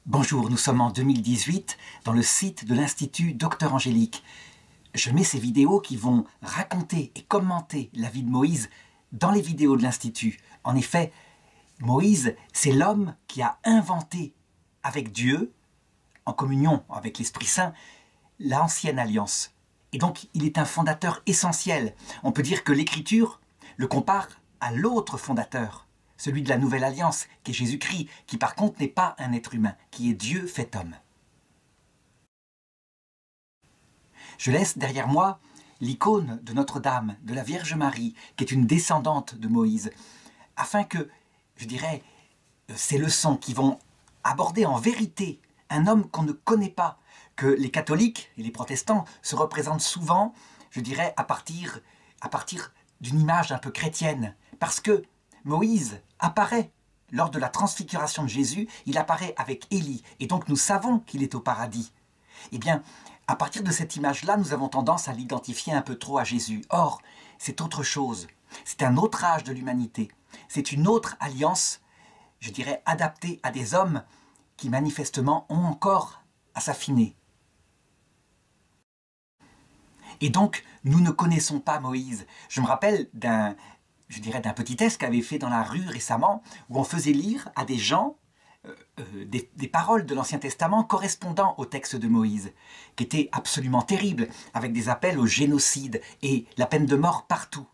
Bonjour, nous sommes en 2018 dans le site de l'Institut Docteur Angélique. Je mets ces vidéos qui vont raconter et commenter la vie de Moïse dans les vidéos de l'Institut. En effet, Moïse, c'est l'homme qui a inventé avec Dieu, en communion avec l'Esprit Saint, l'ancienne alliance. Et donc, il est un fondateur essentiel. On peut dire que l'Écriture le compare à l'autre fondateur, celui de la Nouvelle Alliance, qui est Jésus-Christ, qui par contre n'est pas un être humain, qui est Dieu fait homme. Je laisse derrière moi l'icône de Notre-Dame, de la Vierge Marie, qui est une descendante de Moïse, afin que, je dirais, ces leçons qui vont aborder en vérité un homme qu'on ne connaît pas, que les catholiques et les protestants se représentent souvent, je dirais, à partir d'une image un peu chrétienne, parce que Moïse apparaît lors de la transfiguration de Jésus, il apparaît avec Élie, et donc nous savons qu'il est au paradis. Eh bien, à partir de cette image-là, nous avons tendance à l'identifier un peu trop à Jésus. Or, c'est autre chose. C'est un autre âge de l'humanité. C'est une autre alliance, je dirais, adaptée à des hommes qui manifestement ont encore à s'affiner. Et donc, nous ne connaissons pas Moïse. Je me rappelle d'un petit test qu'avait fait dans la rue récemment, où on faisait lire à des gens des paroles de l'Ancien Testament correspondant au texte de Moïse, qui étaient absolument terribles, avec des appels au génocide et la peine de mort partout.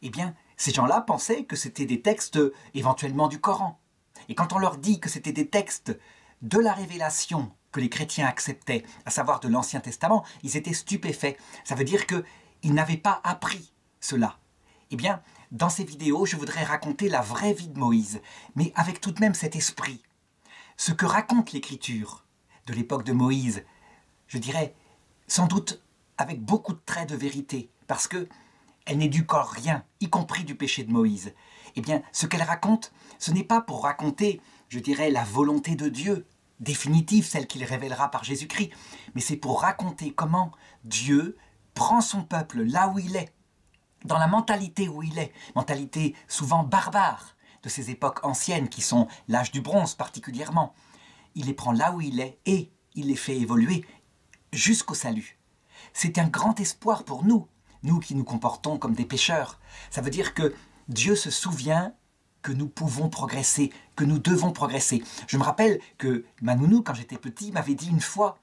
Eh bien, ces gens-là pensaient que c'était des textes éventuellement du Coran. Et quand on leur dit que c'était des textes de la Révélation que les chrétiens acceptaient, à savoir de l'Ancien Testament, ils étaient stupéfaits. Ça veut dire qu'ils n'avaient pas appris cela. Eh bien, dans ces vidéos, je voudrais raconter la vraie vie de Moïse, mais avec tout de même cet esprit. Ce que raconte l'Écriture de l'époque de Moïse, je dirais, sans doute avec beaucoup de traits de vérité, parce que elle n'éducore rien, y compris du péché de Moïse. Eh bien, ce qu'elle raconte, ce n'est pas pour raconter, je dirais, la volonté de Dieu, définitive, celle qu'il révélera par Jésus-Christ, mais c'est pour raconter comment Dieu prend son peuple là où il est, dans la mentalité où il est, mentalité souvent barbare de ces époques anciennes qui sont l'âge du bronze particulièrement. Il les prend là où il est et il les fait évoluer jusqu'au salut. C'est un grand espoir pour nous, nous qui nous comportons comme des pécheurs. Ça veut dire que Dieu se souvient que nous pouvons progresser, que nous devons progresser. Je me rappelle que ma nounou, quand j'étais petit, m'avait dit une fois,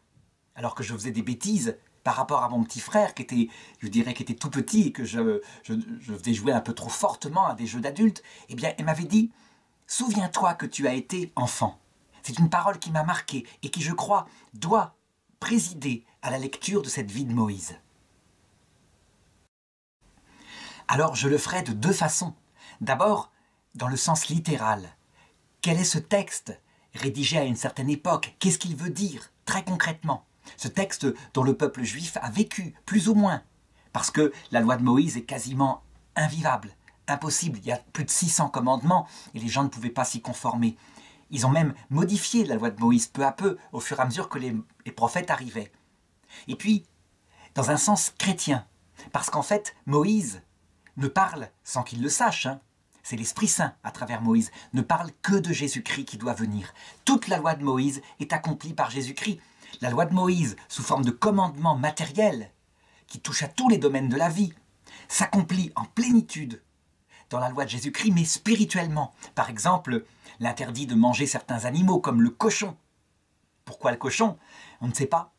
alors que je faisais des bêtises par rapport à mon petit frère, qui était, je dirais, qui était tout petit, et que je faisais jouer un peu trop fortement à des jeux d'adultes, eh bien, elle m'avait dit « Souviens-toi que tu as été enfant ». C'est une parole qui m'a marqué et qui, je crois, doit présider à la lecture de cette vie de Moïse. Alors, je le ferai de deux façons. D'abord, dans le sens littéral. Quel est ce texte rédigé à une certaine époque? Qu'est-ce qu'il veut dire, très concrètement? Ce texte dont le peuple juif a vécu, plus ou moins, parce que la loi de Moïse est quasiment invivable, impossible. Il y a plus de 600 commandements et les gens ne pouvaient pas s'y conformer. Ils ont même modifié la loi de Moïse peu à peu, au fur et à mesure que les prophètes arrivaient. Et puis, dans un sens chrétien, parce qu'en fait, Moïse ne parle, sans qu'il le sache, c'est l'Esprit Saint, à travers Moïse, ne parle que de Jésus-Christ qui doit venir. Toute la loi de Moïse est accomplie par Jésus-Christ. La loi de Moïse, sous forme de commandements matériels, qui touchent à tous les domaines de la vie, s'accomplit en plénitude dans la loi de Jésus-Christ, mais spirituellement. Par exemple, l'interdit de manger certains animaux, comme le cochon. Pourquoi le cochon? On ne sait pas.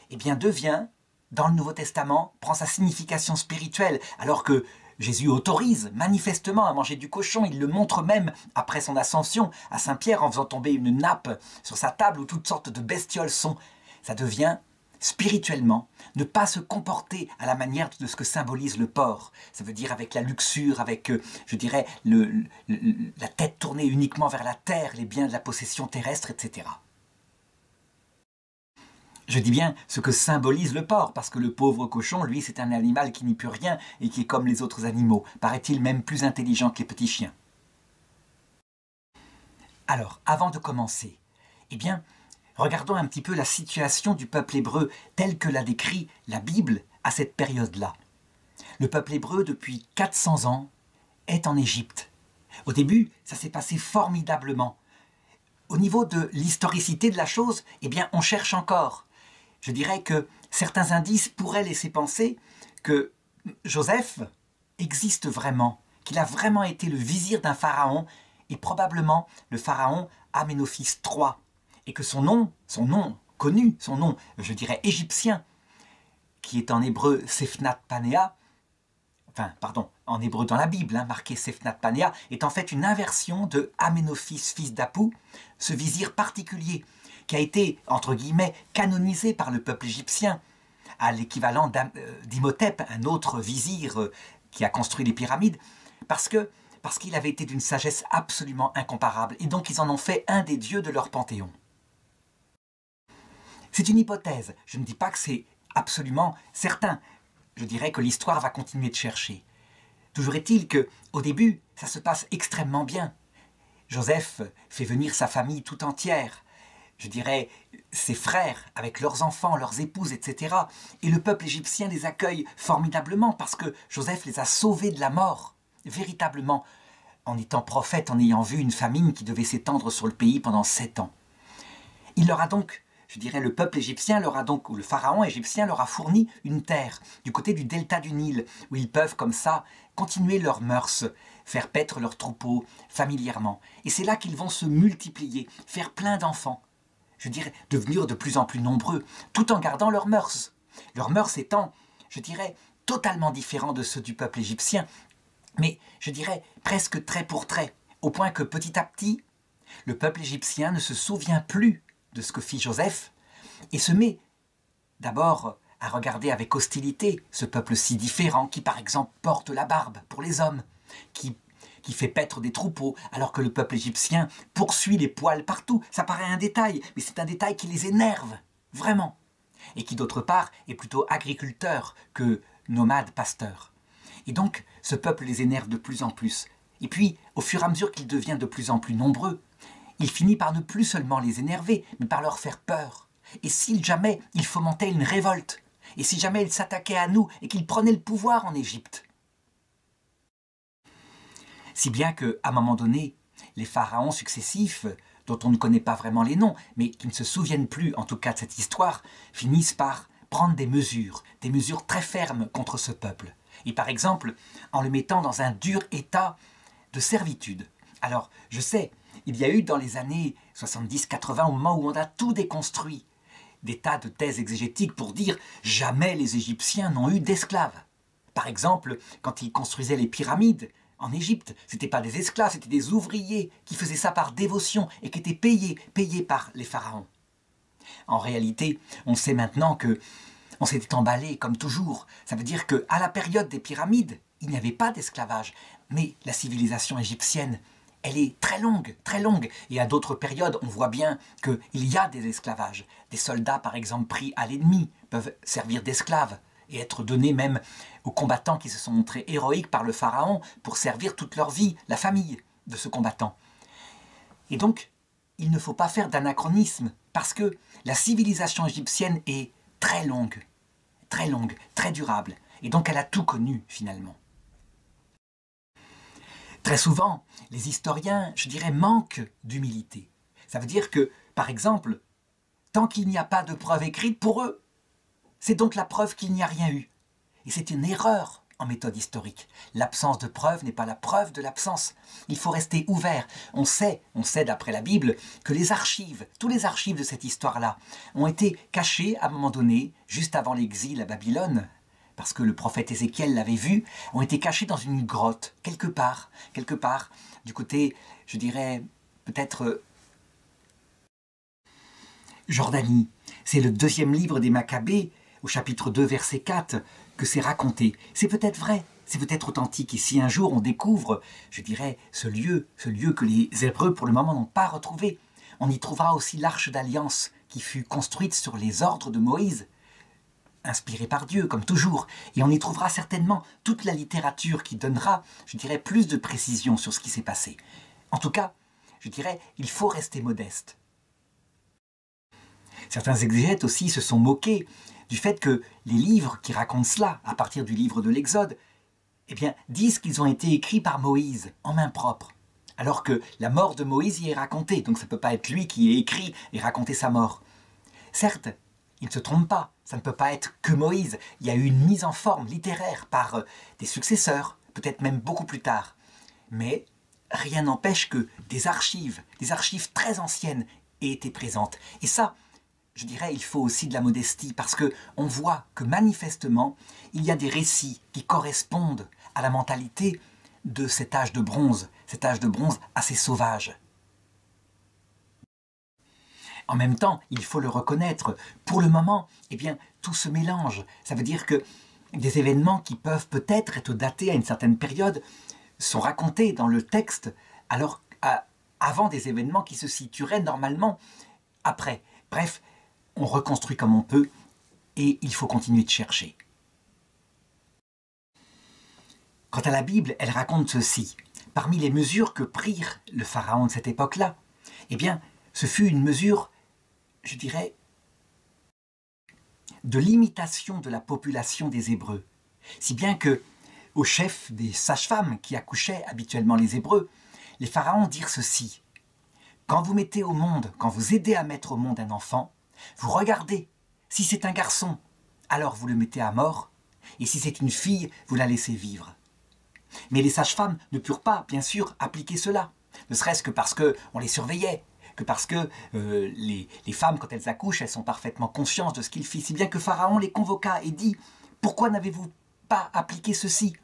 Eh bien, devient, dans le Nouveau Testament, prend sa signification spirituelle, alors que Jésus autorise manifestement à manger du cochon. Il le montre même après son ascension à Saint-Pierre en faisant tomber une nappe sur sa table où toutes sortes de bestioles sont. Ça devient spirituellement ne pas se comporter à la manière de ce que symbolise le porc. Ça veut dire avec la luxure, avec, je dirais, la tête tournée uniquement vers la terre, les biens de la possession terrestre, etc. Je dis bien ce que symbolise le porc, parce que le pauvre cochon, lui, c'est un animal qui n'y peut rien et qui est comme les autres animaux, paraît-il même plus intelligent que les petits chiens. Alors, avant de commencer, eh bien, regardons un petit peu la situation du peuple hébreu telle que l'a décrit la Bible à cette période-là. Le peuple hébreu, depuis 400 ans, est en Égypte. Au début, ça s'est passé formidablement. au niveau de l'historicité de la chose, eh bien, on cherche encore. Je dirais que certains indices pourraient laisser penser que Joseph existe vraiment, qu'il a vraiment été le vizir d'un pharaon, et probablement le pharaon Aménophis III, et que son nom connu, son nom, je dirais, égyptien, qui est en hébreu Sefnat Panea, en hébreu dans la Bible, marqué Sefnat Panea, est en fait une inversion de Aménophis, fils d'Apou, ce vizir particulier, qui a été, entre guillemets, canonisé par le peuple égyptien, à l'équivalent d'Imhotep, un autre vizir qui a construit les pyramides, parce qu'il avait été d'une sagesse absolument incomparable, et donc ils en ont fait un des dieux de leur panthéon. C'est une hypothèse, je ne dis pas que c'est absolument certain, je dirais que l'histoire va continuer de chercher. Toujours est-il qu'au début, ça se passe extrêmement bien. Joseph fait venir sa famille tout entière, je dirais ses frères avec leurs enfants, leurs épouses, etc. Et le peuple égyptien les accueille formidablement parce que Joseph les a sauvés de la mort, véritablement, en étant prophète, en ayant vu une famine qui devait s'étendre sur le pays pendant 7 ans. Il leur a donc, je dirais, le peuple égyptien leur a donc, ou le pharaon égyptien leur a fourni une terre du côté du delta du Nil, où ils peuvent comme ça continuer leurs mœurs, faire paître leurs troupeaux familièrement. Et c'est là qu'ils vont se multiplier, faire plein d'enfants, je dirais, devenir de plus en plus nombreux, tout en gardant leurs mœurs. Leurs mœurs étant, je dirais, totalement différents de ceux du peuple égyptien, mais je dirais presque trait pour trait, au point que petit à petit, le peuple égyptien ne se souvient plus de ce que fit Joseph, et se met d'abord à regarder avec hostilité ce peuple si différent, qui par exemple porte la barbe pour les hommes, qui fait paître des troupeaux, alors que le peuple égyptien poursuit les poils partout. Ça paraît un détail, mais c'est un détail qui les énerve, vraiment, et qui d'autre part est plutôt agriculteur que nomade pasteur. Et donc, ce peuple les énerve de plus en plus. Et puis, au fur et à mesure qu'il devient de plus en plus nombreux, il finit par ne plus seulement les énerver, mais par leur faire peur. Et si jamais il fomentait une révolte, et si jamais il s'attaquait à nous et qu'il prenait le pouvoir en Égypte. Si bien qu'à un moment donné, les pharaons successifs, dont on ne connaît pas vraiment les noms, mais qui ne se souviennent plus en tout cas de cette histoire, finissent par prendre des mesures très fermes contre ce peuple. Et par exemple, en le mettant dans un dur état de servitude. Alors, je sais, il y a eu dans les années 70-80, au moment où on a tout déconstruit, des tas de thèses exégétiques pour dire « jamais les Égyptiens n'ont eu d'esclaves ». Par exemple, quand ils construisaient les pyramides en Égypte, ce n'étaient pas des esclaves, c'était des ouvriers qui faisaient ça par dévotion et qui étaient payés par les pharaons. En réalité, on sait maintenant que on s'était emballé comme toujours. Ça veut dire qu'à la période des pyramides, il n'y avait pas d'esclavage. Mais la civilisation égyptienne, elle est très longue. Et à d'autres périodes, on voit bien qu'il y a des esclavages. Des soldats, par exemple, pris à l'ennemi, peuvent servir d'esclaves et être donnés même aux combattants qui se sont montrés héroïques par le pharaon pour servir toute leur vie, la famille de ce combattant. Et donc, il ne faut pas faire d'anachronisme, parce que la civilisation égyptienne est très longue, très durable, et donc elle a tout connu finalement. Très souvent, les historiens, je dirais, manquent d'humilité. Ça veut dire que, par exemple, tant qu'il n'y a pas de preuve écrite pour eux, c'est donc la preuve qu'il n'y a rien eu. Et c'est une erreur en méthode historique. L'absence de preuve n'est pas la preuve de l'absence. Il faut rester ouvert. On sait d'après la Bible, que les archives, tous les archives de cette histoire-là, ont été cachées à un moment donné, juste avant l'exil à Babylone, parce que le prophète Ézéchiel l'avait vu, ont été cachés dans une grotte, quelque part, du côté, je dirais, peut-être Jordanie. C'est le 2e livre des Maccabées, au chapitre 2, verset 4, que c'est raconté. C'est peut-être vrai, c'est peut-être authentique. Et si un jour on découvre, je dirais, ce lieu que les Hébreux pour le moment n'ont pas retrouvé, on y trouvera aussi l'arche d'alliance qui fut construite sur les ordres de Moïse, inspirée par Dieu, comme toujours. Et on y trouvera certainement toute la littérature qui donnera, je dirais, plus de précision sur ce qui s'est passé. En tout cas, je dirais, il faut rester modeste. Certains exégètes aussi se sont moqués du fait que les livres qui racontent cela, à partir du livre de l'Exode, eh bien, disent qu'ils ont été écrits par Moïse, en main propre. alors que la mort de Moïse y est racontée, donc ça ne peut pas être lui qui ait écrit et raconté sa mort. Certes, il ne se trompe pas, ça ne peut pas être que Moïse, il y a eu une mise en forme littéraire par des successeurs, peut-être même beaucoup plus tard. Mais rien n'empêche que des archives très anciennes aient été présentes. Et ça, je dirais, il faut aussi de la modestie, parce qu'on voit que manifestement, il y a des récits qui correspondent à la mentalité de cet âge de bronze assez sauvage. En même temps, il faut le reconnaître, pour le moment, eh bien, tout se mélange. Ça veut dire que des événements qui peuvent peut-être être datés à une certaine période sont racontés dans le texte, alors avant des événements qui se situeraient normalement après. Bref, on reconstruit comme on peut, et il faut continuer de chercher. Quant à la Bible, elle raconte ceci. Parmi les mesures que prirent le pharaon de cette époque-là, eh bien, ce fut une mesure, je dirais, de limitation de la population des Hébreux. Si bien que, au chef des sages-femmes qui accouchaient habituellement les Hébreux, les pharaons dirent ceci. Quand vous mettez au monde, quand vous aidez à mettre au monde un enfant, vous regardez. Si c'est un garçon, alors vous le mettez à mort, et si c'est une fille, vous la laissez vivre. Mais les sages-femmes ne purent pas, bien sûr, appliquer cela, ne serait-ce que parce qu'on les surveillait, que parce que les femmes, quand elles accouchent, elles sont parfaitement conscientes de ce qu'ils font, si bien que Pharaon les convoqua et dit « Pourquoi n'avez-vous pas appliqué ceci ?»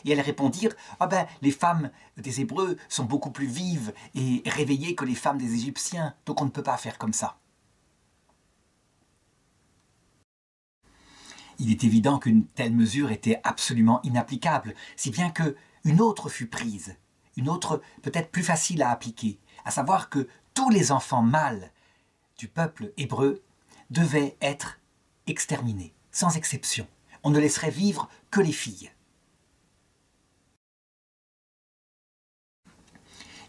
Et elles répondirent « Ah ben, les femmes des Hébreux sont beaucoup plus vives et réveillées que les femmes des Égyptiens, donc on ne peut pas faire comme ça. » Il est évident qu'une telle mesure était absolument inapplicable, si bien qu'une autre fut prise, une autre peut-être plus facile à appliquer, à savoir que tous les enfants mâles du peuple hébreu devaient être exterminés, sans exception. On ne laisserait vivre que les filles.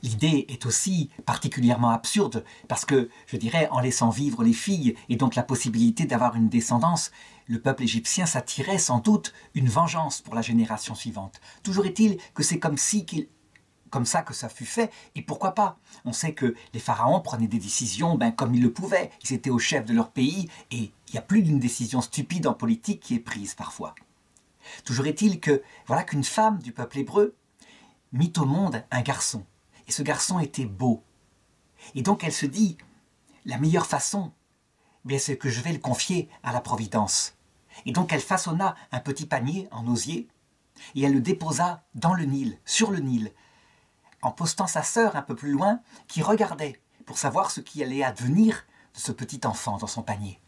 L'idée est aussi particulièrement absurde parce que, je dirais, en laissant vivre les filles et donc la possibilité d'avoir une descendance, le peuple égyptien s'attirait sans doute une vengeance pour la génération suivante. Toujours est-il que c'est comme ça que ça fut fait, et pourquoi pas? On sait que les pharaons prenaient des décisions comme ils le pouvaient, ils étaient au chef de leur pays, et il y a plus d'une décision stupide en politique qui est prise parfois. Toujours est-il que, voilà qu'une femme du peuple hébreu mit au monde un garçon. Et ce garçon était beau. Et donc elle se dit, la meilleure façon, c'est que je vais le confier à la Providence. Et donc elle façonna un petit panier en osier, et elle le déposa dans le Nil, sur le Nil, en postant sa sœur un peu plus loin, qui regardait pour savoir ce qui allait advenir de ce petit enfant dans son panier.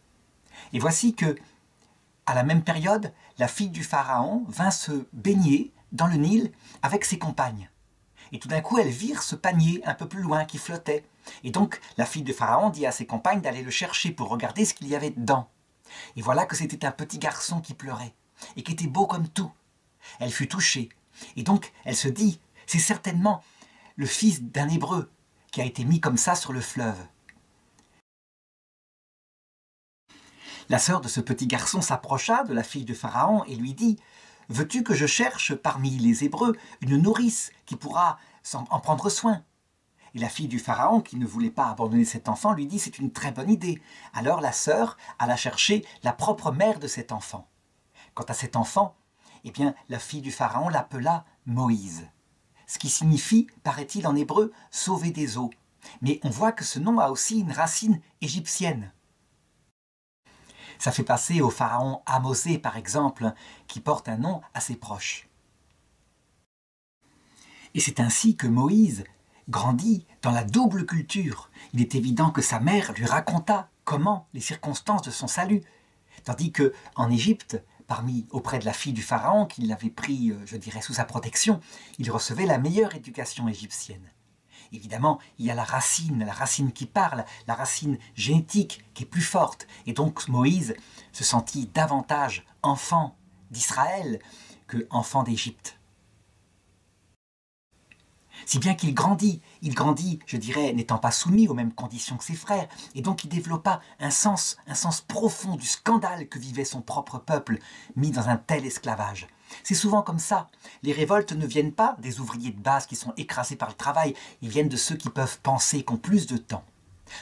Et voici que, à la même période, la fille du pharaon vint se baigner dans le Nil avec ses compagnes. Et tout d'un coup, elles virent ce panier un peu plus loin qui flottait. Et donc, la fille de Pharaon dit à ses compagnes d'aller le chercher pour regarder ce qu'il y avait dedans. Et voilà que c'était un petit garçon qui pleurait, et qui était beau comme tout. Elle fut touchée. Et donc, elle se dit, c'est certainement le fils d'un Hébreu qui a été mis comme ça sur le fleuve. La sœur de ce petit garçon s'approcha de la fille de Pharaon et lui dit « Veux-tu que je cherche parmi les Hébreux une nourrice qui pourra en prendre soin ?» Et la fille du Pharaon, qui ne voulait pas abandonner cet enfant, lui dit « C'est une très bonne idée. » Alors la sœur alla chercher la propre mère de cet enfant. Quant à cet enfant, eh bien, la fille du Pharaon l'appela Moïse. Ce qui signifie, paraît-il en hébreu, « sauver des eaux ». Mais on voit que ce nom a aussi une racine égyptienne. Ça fait passer au pharaon Ahmosé, par exemple, qui porte un nom assez proche. Et c'est ainsi que Moïse grandit dans la double culture. Il est évident que sa mère lui raconta comment les circonstances de son salut. Tandis qu'en Égypte, auprès de la fille du pharaon, qui l'avait pris, je dirais, sous sa protection, il recevait la meilleure éducation égyptienne. Évidemment, il y a la racine qui parle, la racine génétique qui est plus forte. Et donc Moïse se sentit davantage enfant d'Israël que enfant d'Égypte. Si bien qu'il grandit, je dirais, n'étant pas soumis aux mêmes conditions que ses frères, et donc il développa un sens profond du scandale que vivait son propre peuple, mis dans un tel esclavage. C'est souvent comme ça. Les révoltes ne viennent pas des ouvriers de base qui sont écrasés par le travail, ils viennent de ceux qui peuvent penser, qui ont plus de temps.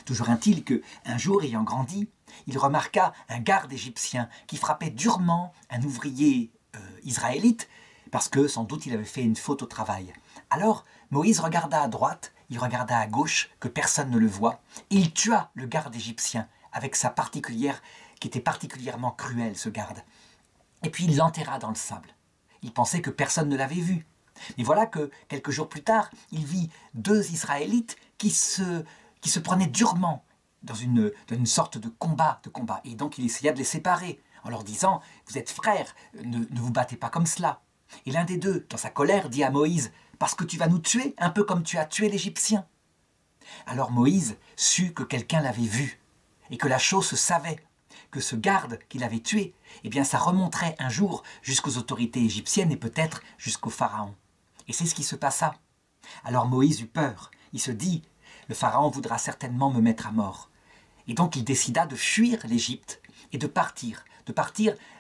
Toujours est-il qu'un jour, ayant grandi, il remarqua un garde égyptien qui frappait durement un ouvrier israélite parce que sans doute il avait fait une faute au travail. Alors Moïse regarda à droite, il regarda à gauche, que personne ne le voit, et il tua le garde égyptien avec sa particulière, qui était particulièrement cruel, ce garde. Et puis il l'enterra dans le sable. Il pensait que personne ne l'avait vu. Mais voilà que quelques jours plus tard, il vit deux Israélites qui se prenaient durement dans une sorte de combat. Et donc il essaya de les séparer en leur disant « Vous êtes frères, ne vous battez pas comme cela ». Et l'un des deux, dans sa colère, dit à Moïse « Parce que tu vas nous tuer, un peu comme tu as tué l'Égyptien ». Alors Moïse sut que quelqu'un l'avait vu et que la chose se savait, que ce garde qu'il avait tué, eh bien ça remonterait un jour jusqu'aux autorités égyptiennes et peut-être jusqu'au pharaon. Et c'est ce qui se passa. Alors Moïse eut peur. Il se dit « Le pharaon voudra certainement me mettre à mort ». Et donc il décida de fuir l'Égypte et de partir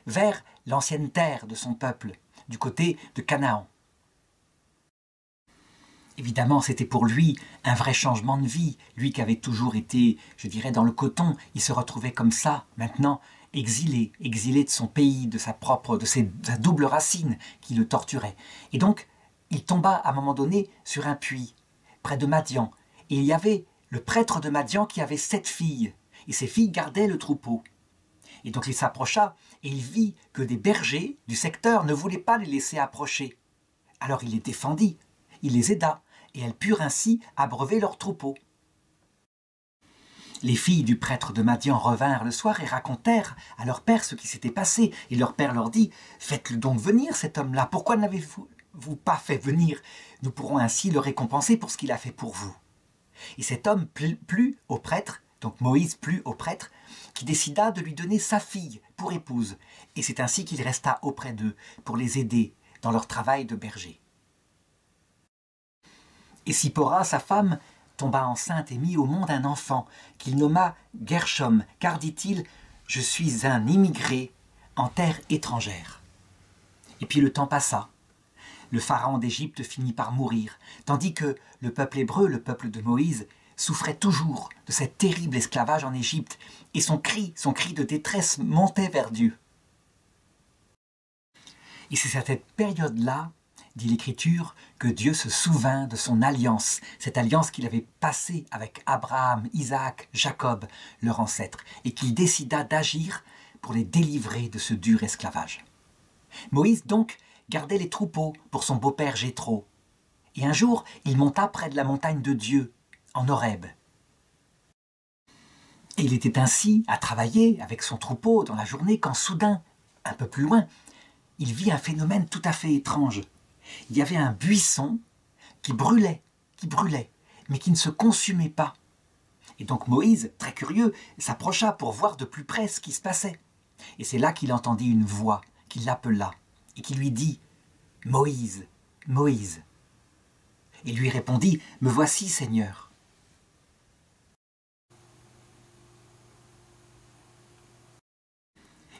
vers l'ancienne terre de son peuple, du côté de Canaan. Évidemment, c'était pour lui un vrai changement de vie. Lui qui avait toujours été, je dirais, dans le coton, il se retrouvait comme ça, maintenant, exilé de son pays, de sa double racine qui le torturait. Et donc, il tomba à un moment donné sur un puits, près de Madian. Et il y avait le prêtre de Madian qui avait 7 filles. Et ces filles gardaient le troupeau. Et donc il s'approcha et il vit que des bergers du secteur ne voulaient pas les laisser approcher. Alors il les défendit, il les aida, et elles purent ainsi abreuver leur troupeau. Les filles du prêtre de Madian revinrent le soir et racontèrent à leur père ce qui s'était passé. Et leur père leur dit « Faites-le donc venir, cet homme-là. Pourquoi ne l'avez-vous pas fait venir? Nous pourrons ainsi le récompenser pour ce qu'il a fait pour vous. » Et cet homme plut au prêtre, donc Moïse plut au prêtre, qui décida de lui donner sa fille pour épouse. Et c'est ainsi qu'il resta auprès d'eux pour les aider dans leur travail de berger. Et Sipora, sa femme, tomba enceinte et mit au monde un enfant qu'il nomma Gershom, car, dit-il, « Je suis un immigré en terre étrangère. » Et puis le temps passa. Le pharaon d'Égypte finit par mourir, tandis que le peuple hébreu, le peuple de Moïse, souffrait toujours de cet terrible esclavage en Égypte, et son cri de détresse montait vers Dieu. Et c'est à cette période-là, dit l'Écriture, que Dieu se souvint de son alliance, cette alliance qu'il avait passée avec Abraham, Isaac, Jacob, leur ancêtre, et qu'il décida d'agir pour les délivrer de ce dur esclavage. Moïse donc gardait les troupeaux pour son beau-père Jéthro, et un jour il monta près de la montagne de Dieu, en Horeb. Et il était ainsi à travailler avec son troupeau dans la journée quand soudain, un peu plus loin, il vit un phénomène tout à fait étrange. Il y avait un buisson qui brûlait, mais qui ne se consumait pas. Et donc Moïse, très curieux, s'approcha pour voir de plus près ce qui se passait. Et c'est là qu'il entendit une voix qui l'appela et qui lui dit « Moïse, Moïse !» Et lui répondit « Me voici, Seigneur !»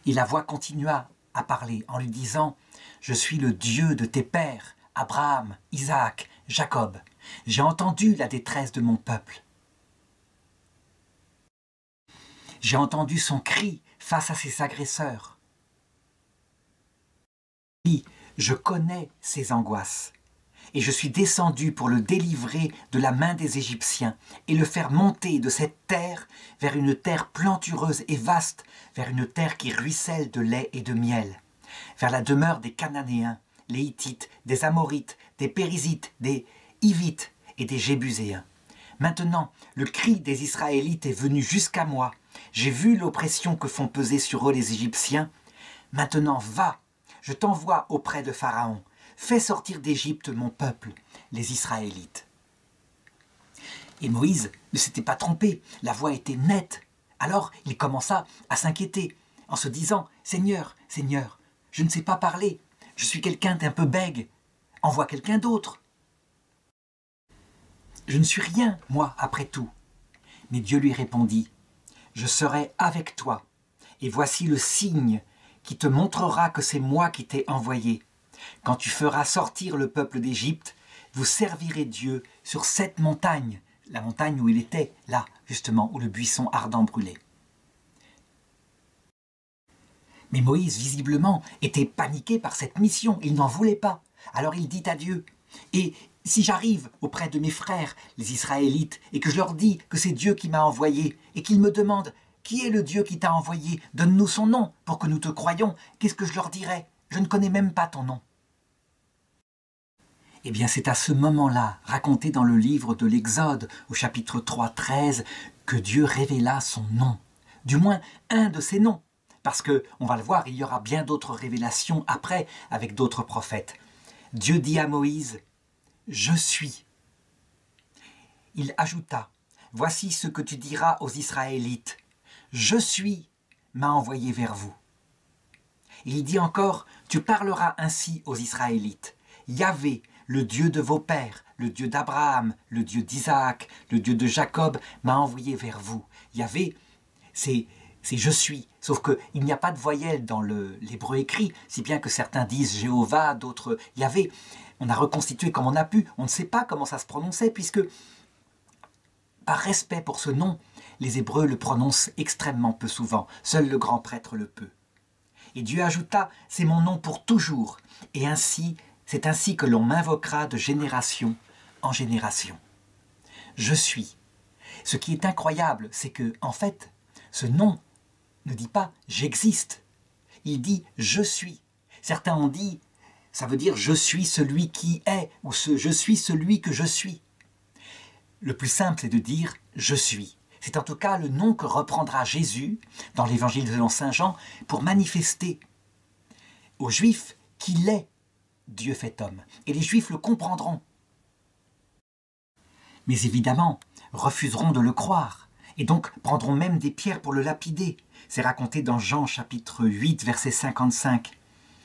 Et la voix continua à parler en lui disant « Je suis le Dieu de tes pères, Abraham, Isaac, Jacob. J'ai entendu la détresse de mon peuple. J'ai entendu son cri face à ses agresseurs. Oui, je connais ses angoisses. Et je suis descendu pour le délivrer de la main des Égyptiens et le faire monter de cette terre vers une terre plantureuse et vaste, vers une terre qui ruisselle de lait et de miel, vers la demeure des Cananéens, les Hittites, des Amorites, des Périzites, des Hivites et des Jébuséens. Maintenant, le cri des Israélites est venu jusqu'à moi. J'ai vu l'oppression que font peser sur eux les Égyptiens. Maintenant, va, je t'envoie auprès de Pharaon. Fais sortir d'Égypte mon peuple, les Israélites. » Et Moïse ne s'était pas trompé, la voix était nette. Alors il commença à s'inquiéter, en se disant « Seigneur, Seigneur, je ne sais pas parler, je suis quelqu'un d'un peu bègue, envoie quelqu'un d'autre. Je ne suis rien, moi, après tout. » Mais Dieu lui répondit « Je serai avec toi, et voici le signe qui te montrera que c'est moi qui t'ai envoyé. Quand tu feras sortir le peuple d'Égypte, vous servirez Dieu sur cette montagne, la montagne où il était, là, justement, où le buisson ardent brûlait. Mais Moïse, visiblement, était paniqué par cette mission, il n'en voulait pas. Alors il dit à Dieu, « Et si j'arrive auprès de mes frères, les Israélites, et que je leur dis que c'est Dieu qui m'a envoyé, et qu'ils me demandent, « Qui est le Dieu qui t'a envoyé? Donne-nous son nom pour que nous te croyions. » Qu'est-ce que je leur dirai? Je ne connais même pas ton nom. Eh bien, c'est à ce moment-là, raconté dans le livre de l'Exode, au chapitre 3, 13, que Dieu révéla son nom. Du moins, un de ses noms. Parce que, on va le voir, il y aura bien d'autres révélations après, avec d'autres prophètes. Dieu dit à Moïse, « Je suis ». Il ajouta, « Voici ce que tu diras aux Israélites. Je suis m'a envoyé vers vous. » Il dit encore, « Tu parleras ainsi aux Israélites. Yahvé, le Dieu de vos pères, le Dieu d'Abraham, le Dieu d'Isaac, le Dieu de Jacob, m'a envoyé vers vous. » Yahvé, c'est je suis, sauf qu'il n'y a pas de voyelle dans l'hébreu écrit, si bien que certains disent Jéhovah, d'autres Yahvé. On a reconstitué comme on a pu, on ne sait pas comment ça se prononçait, puisque par respect pour ce nom, les Hébreux le prononcent extrêmement peu souvent, seul le grand prêtre le peut. Et Dieu ajouta, c'est mon nom pour toujours, et ainsi, c'est ainsi que l'on m'invoquera de génération en génération. Je suis. Ce qui est incroyable, c'est que, en fait, ce nom ne dit pas « j'existe », il dit « je suis ». Certains ont dit « ça veut dire « je suis celui qui est » ou « je suis celui que je suis ». Le plus simple, c'est de dire « je suis ». C'est en tout cas le nom que reprendra Jésus dans l'évangile selon saint Jean pour manifester aux Juifs qu'il est Dieu fait homme. Et les Juifs le comprendront. Mais évidemment, refuseront de le croire et donc prendront même des pierres pour le lapider. C'est raconté dans Jean chapitre 8, verset 55.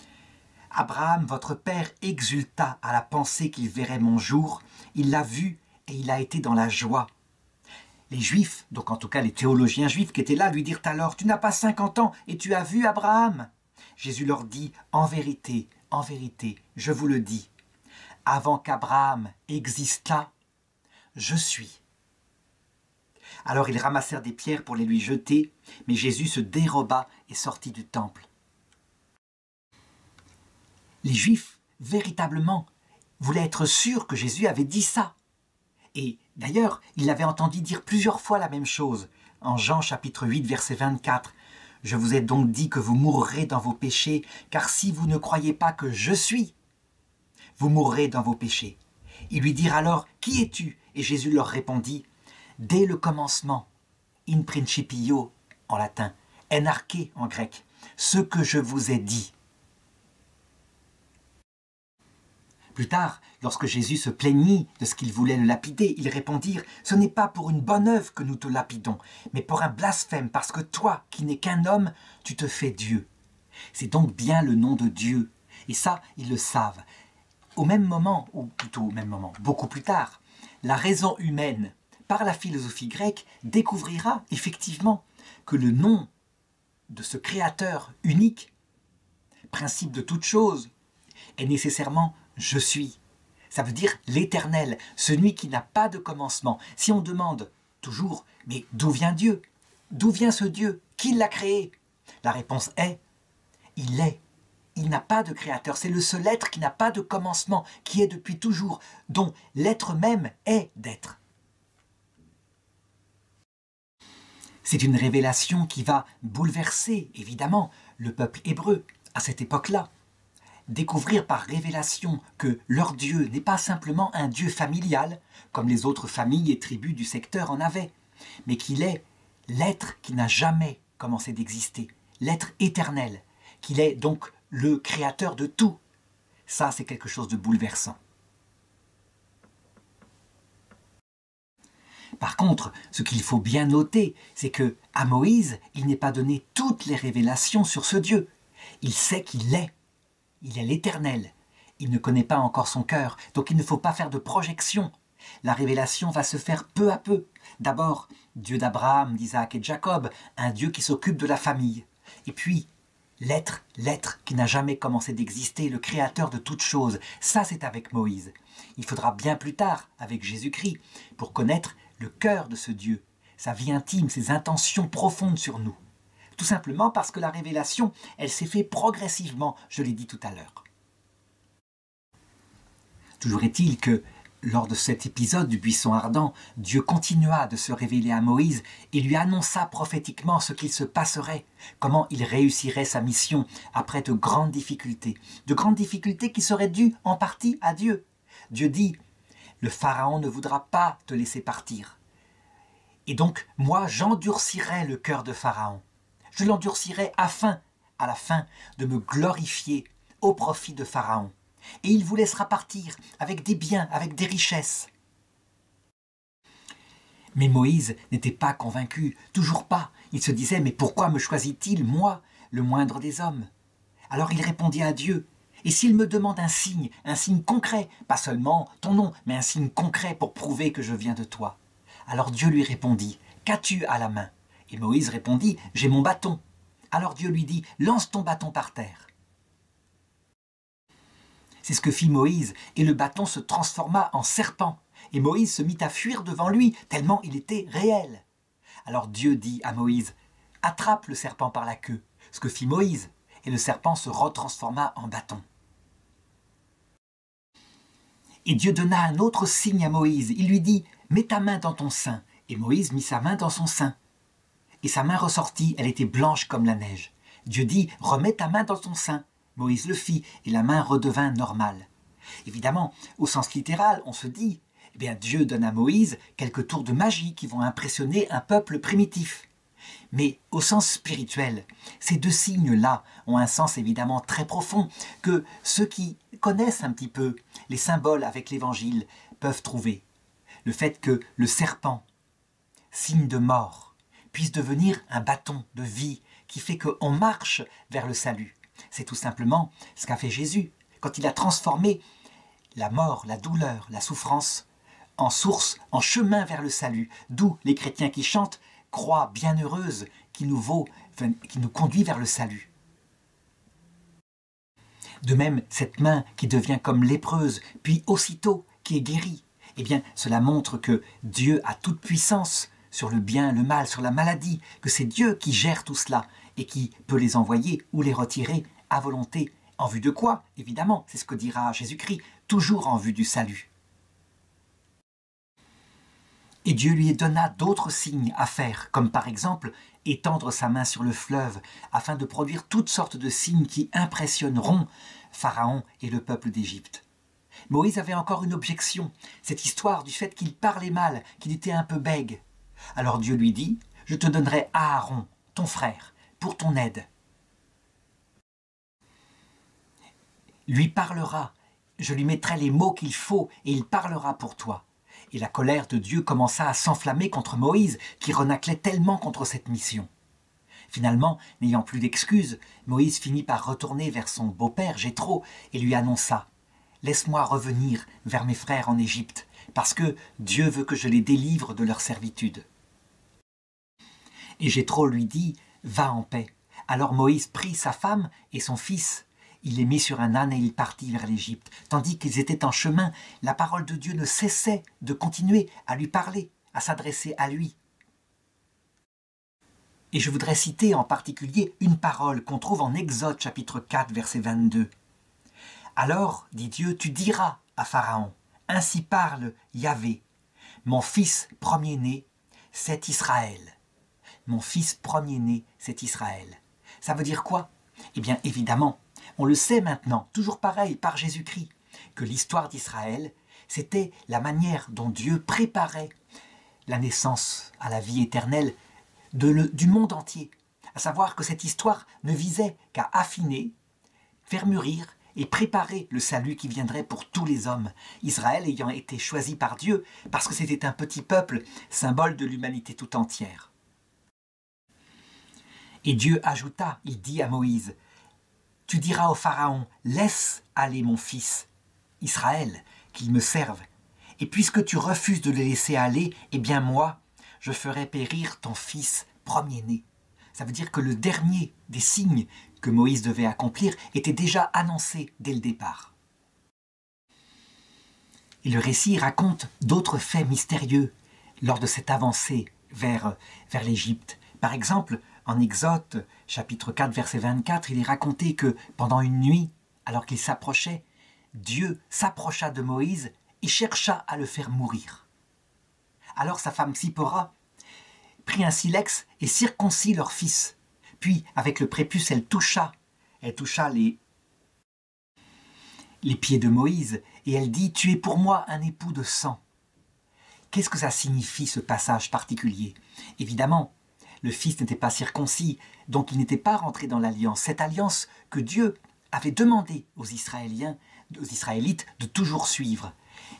« Abraham, votre père, exulta à la pensée qu'il verrait mon jour. Il l'a vu et il a été dans la joie. » Les Juifs, donc en tout cas les théologiens juifs qui étaient là, lui dirent alors « Tu n'as pas 50 ans et tu as vu Abraham ?» Jésus leur dit « En vérité, je vous le dis, avant qu'Abraham existât, je suis. » Alors ils ramassèrent des pierres pour les lui jeter, mais Jésus se déroba et sortit du temple. Les Juifs, véritablement, voulaient être sûrs que Jésus avait dit ça. Et d'ailleurs, ils l'avaient entendu dire plusieurs fois la même chose. En Jean chapitre 8, verset 24, « Je vous ai donc dit que vous mourrez dans vos péchés, car si vous ne croyez pas que je suis, vous mourrez dans vos péchés. » Ils lui dirent alors, « Qui es-tu » Et Jésus leur répondit, « Dès le commencement, in principio en latin, en arché en grec, ce que je vous ai dit. » Plus tard, lorsque Jésus se plaignit de ce qu'ils voulaient le lapider, ils répondirent « Ce n'est pas pour une bonne œuvre que nous te lapidons, mais pour un blasphème, parce que toi, qui n'es qu'un homme, tu te fais Dieu. » C'est donc bien le nom de Dieu. Et ça, ils le savent. Au même moment, ou plutôt au même moment, beaucoup plus tard, la raison humaine, par la philosophie grecque, découvrira effectivement que le nom de ce créateur unique, principe de toute chose, est nécessairement « je suis ». Ça veut dire l'éternel, celui qui n'a pas de commencement. Si on demande toujours « mais d'où vient Dieu? D'où vient ce Dieu? Qui l'a créé ?» La réponse est « il est ». Il n'a pas de créateur, c'est le seul être qui n'a pas de commencement, qui est depuis toujours, dont l'être même est d'être. C'est une révélation qui va bouleverser, évidemment, le peuple hébreu à cette époque-là. Découvrir par révélation que leur Dieu n'est pas simplement un Dieu familial, comme les autres familles et tribus du secteur en avaient, mais qu'il est l'être qui n'a jamais commencé d'exister, l'être éternel, qu'il est donc le créateur de tout. Ça, c'est quelque chose de bouleversant. Par contre, ce qu'il faut bien noter, c'est que à Moïse, il n'est pas donné toutes les révélations sur ce Dieu. Il sait qu'il est. Il est l'Éternel. Il ne connaît pas encore son cœur, donc il ne faut pas faire de projection. La révélation va se faire peu à peu. D'abord, Dieu d'Abraham, d'Isaac et de Jacob, un Dieu qui s'occupe de la famille. Et puis, l'être qui n'a jamais commencé d'exister, le créateur de toutes choses. Ça, c'est avec Moïse. Il faudra bien plus tard, avec Jésus-Christ, pour connaître le cœur de ce Dieu, sa vie intime, ses intentions profondes sur nous. Tout simplement parce que la révélation, elle s'est faite progressivement, je l'ai dit tout à l'heure. Toujours est-il que, lors de cet épisode du buisson ardent, Dieu continua de se révéler à Moïse et lui annonça prophétiquement ce qu'il se passerait, comment il réussirait sa mission après de grandes difficultés qui seraient dues en partie à Dieu. Dieu dit, le Pharaon ne voudra pas te laisser partir. Et donc, moi, j'endurcirai le cœur de Pharaon. Je l'endurcirai afin, à la fin, de me glorifier au profit de Pharaon. Et il vous laissera partir avec des biens, avec des richesses. Mais Moïse n'était pas convaincu, toujours pas. Il se disait, mais pourquoi me choisit-il, moi, le moindre des hommes? Alors il répondit à Dieu, et s'il me demande un signe concret, pas seulement ton nom, mais un signe concret pour prouver que je viens de toi. Alors Dieu lui répondit, qu'as-tu à la main? Et Moïse répondit, j'ai mon bâton. Alors Dieu lui dit, lance ton bâton par terre. C'est ce que fit Moïse, et le bâton se transforma en serpent. Et Moïse se mit à fuir devant lui, tellement il était réel. Alors Dieu dit à Moïse, attrape le serpent par la queue, ce que fit Moïse, et le serpent se retransforma en bâton. Et Dieu donna un autre signe à Moïse, il lui dit, mets ta main dans ton sein. Et Moïse mit sa main dans son sein. Et sa main ressortit, elle était blanche comme la neige. Dieu dit, remets ta main dans ton sein. Moïse le fit, et la main redevint normale. Évidemment, au sens littéral, on se dit, eh bien, Dieu donne à Moïse quelques tours de magie qui vont impressionner un peuple primitif. Mais au sens spirituel, ces deux signes-là ont un sens évidemment très profond que ceux qui connaissent un petit peu les symboles avec l'Évangile peuvent trouver. Le fait que le serpent, signe de mort, puisse devenir un bâton de vie qui fait qu'on marche vers le salut. C'est tout simplement ce qu'a fait Jésus, quand il a transformé la mort, la douleur, la souffrance, en source, en chemin vers le salut. D'où les chrétiens qui chantent « Croix bienheureuse qui nous conduit vers le salut ». De même, cette main qui devient comme lépreuse, puis aussitôt qui est guérie, eh bien, cela montre que Dieu a toute puissance sur le bien, le mal, sur la maladie, que c'est Dieu qui gère tout cela et qui peut les envoyer ou les retirer à volonté. En vue de quoi? Évidemment, c'est ce que dira Jésus-Christ, toujours en vue du salut. Et Dieu lui donna d'autres signes à faire, comme par exemple étendre sa main sur le fleuve, afin de produire toutes sortes de signes qui impressionneront Pharaon et le peuple d'Égypte. Moïse avait encore une objection, cette histoire du fait qu'il parlait mal, qu'il était un peu bègue. Alors Dieu lui dit, « Je te donnerai Aaron, ton frère, pour ton aide. Lui parlera, je lui mettrai les mots qu'il faut et il parlera pour toi. » Et la colère de Dieu commença à s'enflammer contre Moïse, qui renâclait tellement contre cette mission. Finalement, n'ayant plus d'excuses, Moïse finit par retourner vers son beau-père Jéthro et lui annonça « Laisse-moi revenir vers mes frères en Égypte, parce que Dieu veut que je les délivre de leur servitude. » Et Jéthro lui dit « Va en paix. » Alors Moïse prit sa femme et son fils. Il les mit sur un âne et il partit vers l'Égypte. Tandis qu'ils étaient en chemin, la parole de Dieu ne cessait de continuer à lui parler, à s'adresser à lui. Et je voudrais citer en particulier une parole qu'on trouve en Exode chapitre 4, verset 22. « Alors, dit Dieu, tu diras à Pharaon, ainsi parle Yahvé, mon fils premier-né, c'est Israël. Mon fils premier-né, c'est Israël. » Ça veut dire quoi? Eh bien, évidemment, on le sait maintenant, toujours pareil, par Jésus-Christ, que l'histoire d'Israël, c'était la manière dont Dieu préparait la naissance à la vie éternelle du monde entier. À savoir que cette histoire ne visait qu'à affiner, faire mûrir et préparer le salut qui viendrait pour tous les hommes. Israël ayant été choisi par Dieu parce que c'était un petit peuple, symbole de l'humanité tout entière. Et Dieu ajouta, il dit à Moïse, « Tu diras au Pharaon, laisse aller mon fils, Israël, qu'il me serve. Et puisque tu refuses de le laisser aller, eh bien moi, je ferai périr ton fils premier-né. » Ça veut dire que le dernier des signes que Moïse devait accomplir était déjà annoncé dès le départ. Et le récit raconte d'autres faits mystérieux lors de cette avancée vers l'Égypte. Par exemple, en Exode, chapitre 4, verset 24, il est raconté que pendant une nuit, alors qu'il s'approchait, Dieu s'approcha de Moïse et chercha à le faire mourir. Alors sa femme Tsipora prit un silex et circoncit leur fils. Puis, avec le prépuce, elle toucha les pieds de Moïse et elle dit « Tu es pour moi un époux de sang ». Qu'est-ce que ça signifie ce passage particulier? Évidemment, le fils n'était pas circoncis, donc il n'était pas rentré dans l'alliance. Cette alliance que Dieu avait demandé aux Israélites de toujours suivre.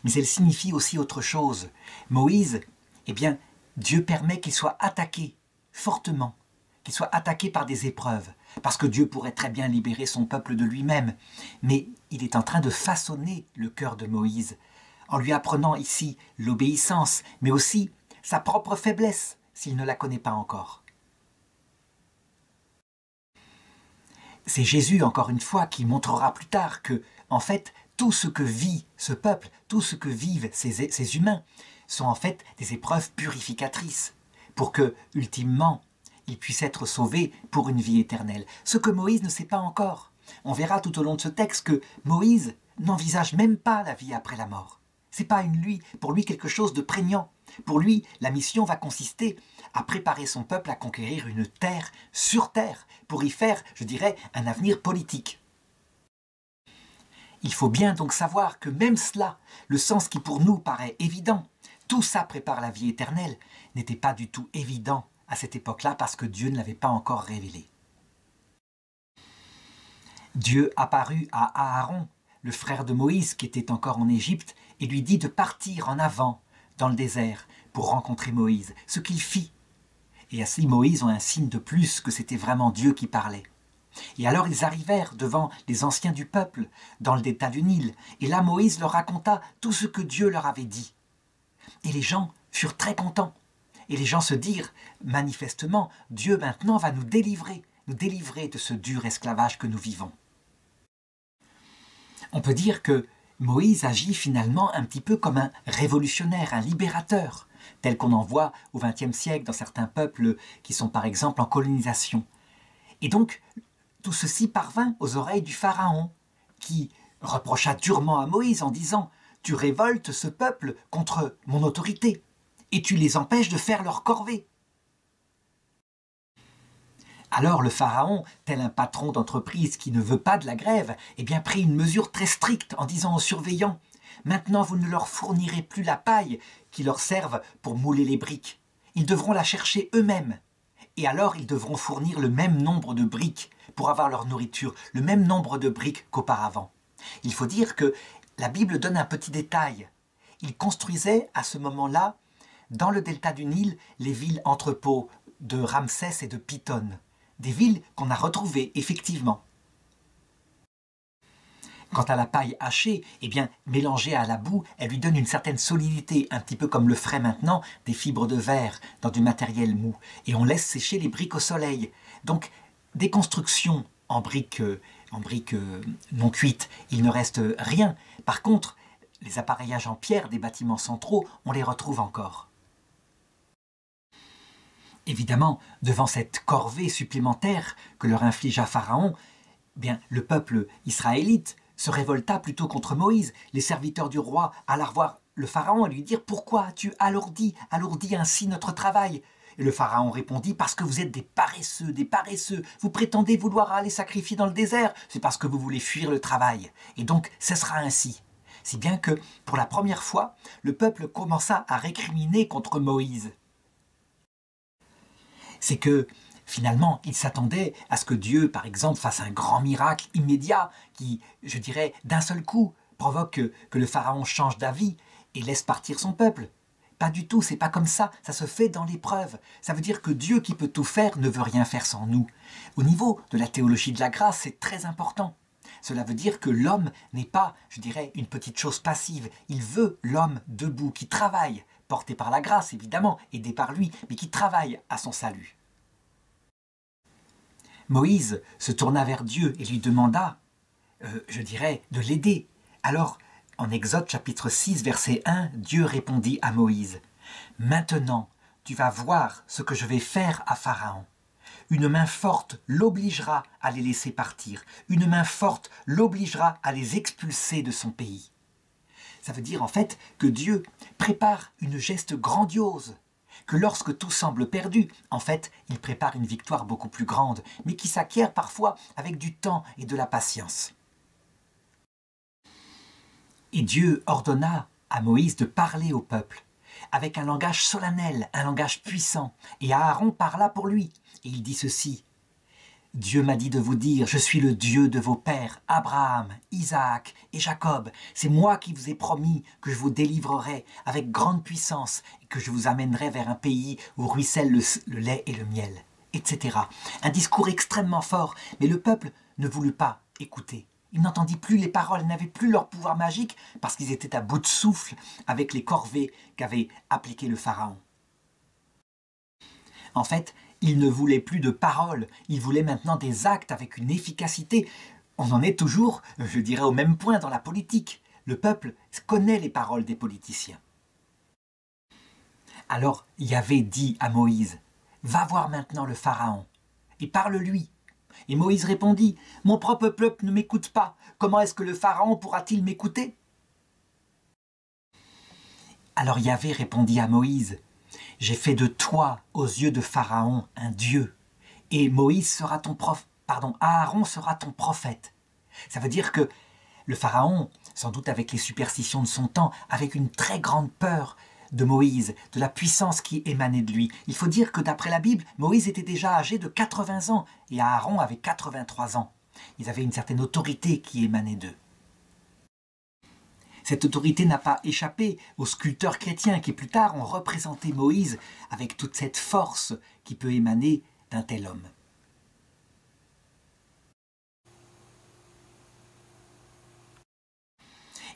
Mais elle signifie aussi autre chose. Moïse, eh bien, Dieu permet qu'il soit attaqué fortement, qu'il soit attaqué par des épreuves, parce que Dieu pourrait très bien libérer son peuple de lui-même. Mais il est en train de façonner le cœur de Moïse, en lui apprenant ici l'obéissance, mais aussi sa propre faiblesse, s'il ne la connaît pas encore. C'est Jésus, encore une fois, qui montrera plus tard que, en fait, tout ce que vit ce peuple, tout ce que vivent ces humains, sont en fait des épreuves purificatrices, pour que, ultimement, ils puissent être sauvés pour une vie éternelle. Ce que Moïse ne sait pas encore. On verra tout au long de ce texte que Moïse n'envisage même pas la vie après la mort. C'est pas pour lui quelque chose de prégnant. Pour lui, la mission va consister à préparer son peuple à conquérir une terre sur terre, pour y faire, je dirais, un avenir politique. Il faut bien donc savoir que même cela, le sens qui pour nous paraît évident, tout ça prépare la vie éternelle, n'était pas du tout évident à cette époque-là parce que Dieu ne l'avait pas encore révélé. Dieu apparut à Aaron, le frère de Moïse qui était encore en Égypte, et lui dit de partir en avant dans le désert pour rencontrer Moïse, ce qu'il fit. Et ainsi Moïse ont un signe de plus que c'était vraiment Dieu qui parlait. Et alors ils arrivèrent devant les anciens du peuple, dans le delta du Nil, et là Moïse leur raconta tout ce que Dieu leur avait dit. Et les gens furent très contents. Et les gens se dirent, manifestement, Dieu maintenant va nous délivrer de ce dur esclavage que nous vivons. On peut dire que Moïse agit finalement un petit peu comme un révolutionnaire, un libérateur, tel qu'on en voit au XXe siècle dans certains peuples qui sont par exemple en colonisation. Et donc, tout ceci parvint aux oreilles du Pharaon, qui reprocha durement à Moïse en disant « Tu révoltes ce peuple contre mon autorité, et tu les empêches de faire leur corvée. » Alors le Pharaon, tel un patron d'entreprise qui ne veut pas de la grève, eh bien prit une mesure très stricte en disant aux surveillants « Maintenant vous ne leur fournirez plus la paille qui leur serve pour mouler les briques. Ils devront la chercher eux-mêmes. Et alors ils devront fournir le même nombre de briques pour avoir leur nourriture, le même nombre de briques qu'auparavant. » Il faut dire que la Bible donne un petit détail. Ils construisaient à ce moment-là, dans le delta du Nil, les villes entrepôts de Ramsès et de Python. Des villes qu'on a retrouvées, effectivement. Quant à la paille hachée, eh bien, mélangée à la boue, elle lui donne une certaine solidité, un petit peu comme le ferait maintenant des fibres de verre dans du matériel mou. Et on laisse sécher les briques au soleil. Donc, des constructions en briques non cuites, il ne reste rien. Par contre, les appareillages en pierre des bâtiments centraux, on les retrouve encore. Évidemment, devant cette corvée supplémentaire que leur infligea Pharaon, bien, le peuple israélite se révolta plutôt contre Moïse. Les serviteurs du roi allèrent voir le Pharaon et lui dire « Pourquoi as-tu alourdi ainsi notre travail ?» Et le Pharaon répondit « Parce que vous êtes des paresseux. Vous prétendez vouloir aller sacrifier dans le désert, c'est parce que vous voulez fuir le travail. Et donc, ce sera ainsi. » Si bien que, pour la première fois, le peuple commença à récriminer contre Moïse. C'est que, finalement, il s'attendait à ce que Dieu, par exemple, fasse un grand miracle immédiat qui, je dirais, d'un seul coup, provoque que le Pharaon change d'avis et laisse partir son peuple. Pas du tout, c'est pas comme ça se fait dans l'épreuve. Ça veut dire que Dieu qui peut tout faire ne veut rien faire sans nous. Au niveau de la théologie de la grâce, c'est très important. Cela veut dire que l'homme n'est pas, je dirais, une petite chose passive. Il veut l'homme debout, qui travaille, porté par la grâce évidemment, aidé par lui, mais qui travaille à son salut. Moïse se tourna vers Dieu et lui demanda, je dirais, de l'aider. Alors, en Exode chapitre 6, verset 1, Dieu répondit à Moïse, « Maintenant, tu vas voir ce que je vais faire à Pharaon. Une main forte l'obligera à les laisser partir. Une main forte l'obligera à les expulser de son pays. » Ça veut dire en fait que Dieu prépare une geste grandiose, que lorsque tout semble perdu, en fait, il prépare une victoire beaucoup plus grande, mais qui s'acquiert parfois avec du temps et de la patience. Et Dieu ordonna à Moïse de parler au peuple, avec un langage solennel, un langage puissant, et Aaron parla pour lui, et il dit ceci, « Dieu m'a dit de vous dire, je suis le Dieu de vos pères, Abraham, Isaac et Jacob. C'est moi qui vous ai promis que je vous délivrerai avec grande puissance et que je vous amènerai vers un pays où ruisselle le lait et le miel, etc. » Un discours extrêmement fort, mais le peuple ne voulut pas écouter. Il n'entendit plus les paroles, ils n'avaient plus leur pouvoir magique parce qu'ils étaient à bout de souffle avec les corvées qu'avait appliquées le Pharaon. En fait, il ne voulait plus de paroles, il voulait maintenant des actes avec une efficacité. On en est toujours, je dirais, au même point dans la politique. Le peuple connaît les paroles des politiciens. Alors Yahvé dit à Moïse, « Va voir maintenant le Pharaon et parle-lui. » Et Moïse répondit, « Mon propre peuple ne m'écoute pas. Comment est-ce que le Pharaon pourra-t-il m'écouter » Alors Yahvé répondit à Moïse, « J'ai fait de toi, aux yeux de Pharaon, un Dieu, et Moïse sera ton Aaron sera ton prophète. » Ça veut dire que le Pharaon, sans doute avec les superstitions de son temps, avec une très grande peur de Moïse, de la puissance qui émanait de lui. Il faut dire que d'après la Bible, Moïse était déjà âgé de 80 ans et Aaron avait 83 ans. Ils avaient une certaine autorité qui émanait d'eux. Cette autorité n'a pas échappé aux sculpteurs chrétiens qui plus tard ont représenté Moïse avec toute cette force qui peut émaner d'un tel homme.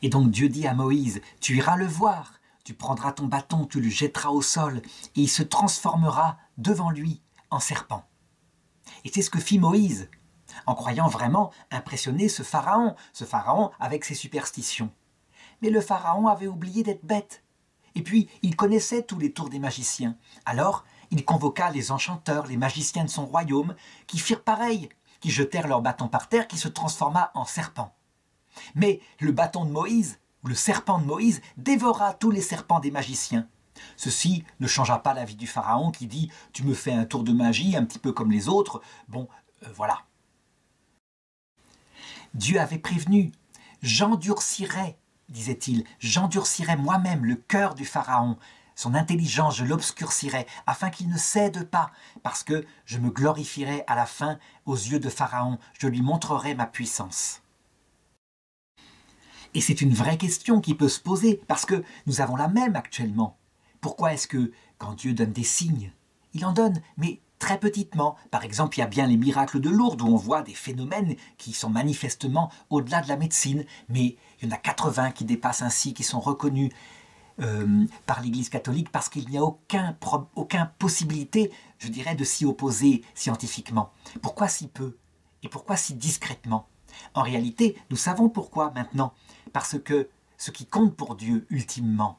Et donc Dieu dit à Moïse, « Tu iras le voir, tu prendras ton bâton, tu le jetteras au sol, et il se transformera devant lui en serpent. » Et c'est ce que fit Moïse, en croyant vraiment impressionner ce pharaon avec ses superstitions. Mais le pharaon avait oublié d'être bête. Et puis, il connaissait tous les tours des magiciens. Alors, il convoqua les enchanteurs, les magiciens de son royaume, qui firent pareil, qui jetèrent leur bâton par terre, qui se transforma en serpent. Mais le bâton de Moïse, ou le serpent de Moïse, dévora tous les serpents des magiciens. Ceci ne changea pas la vie du pharaon qui dit « Tu me fais un tour de magie, un petit peu comme les autres. » Bon, voilà. Dieu avait prévenu « J'endurcirai, disait-il, j'endurcirai moi-même le cœur du pharaon. Son intelligence, je l'obscurcirai, afin qu'il ne cède pas, parce que je me glorifierai à la fin aux yeux de Pharaon. Je lui montrerai ma puissance. » Et c'est une vraie question qui peut se poser, parce que nous avons la même actuellement. Pourquoi est-ce que, quand Dieu donne des signes, il en donne, mais très petitement. Par exemple, il y a bien les miracles de Lourdes, où on voit des phénomènes qui sont manifestement au-delà de la médecine, mais il y en a 80 qui dépassent ainsi, qui sont reconnus par l'Église catholique, parce qu'il n'y a aucune possibilité, je dirais, de s'y opposer scientifiquement. Pourquoi si peu? Et pourquoi si discrètement? En réalité, nous savons pourquoi maintenant. Parce que ce qui compte pour Dieu, ultimement,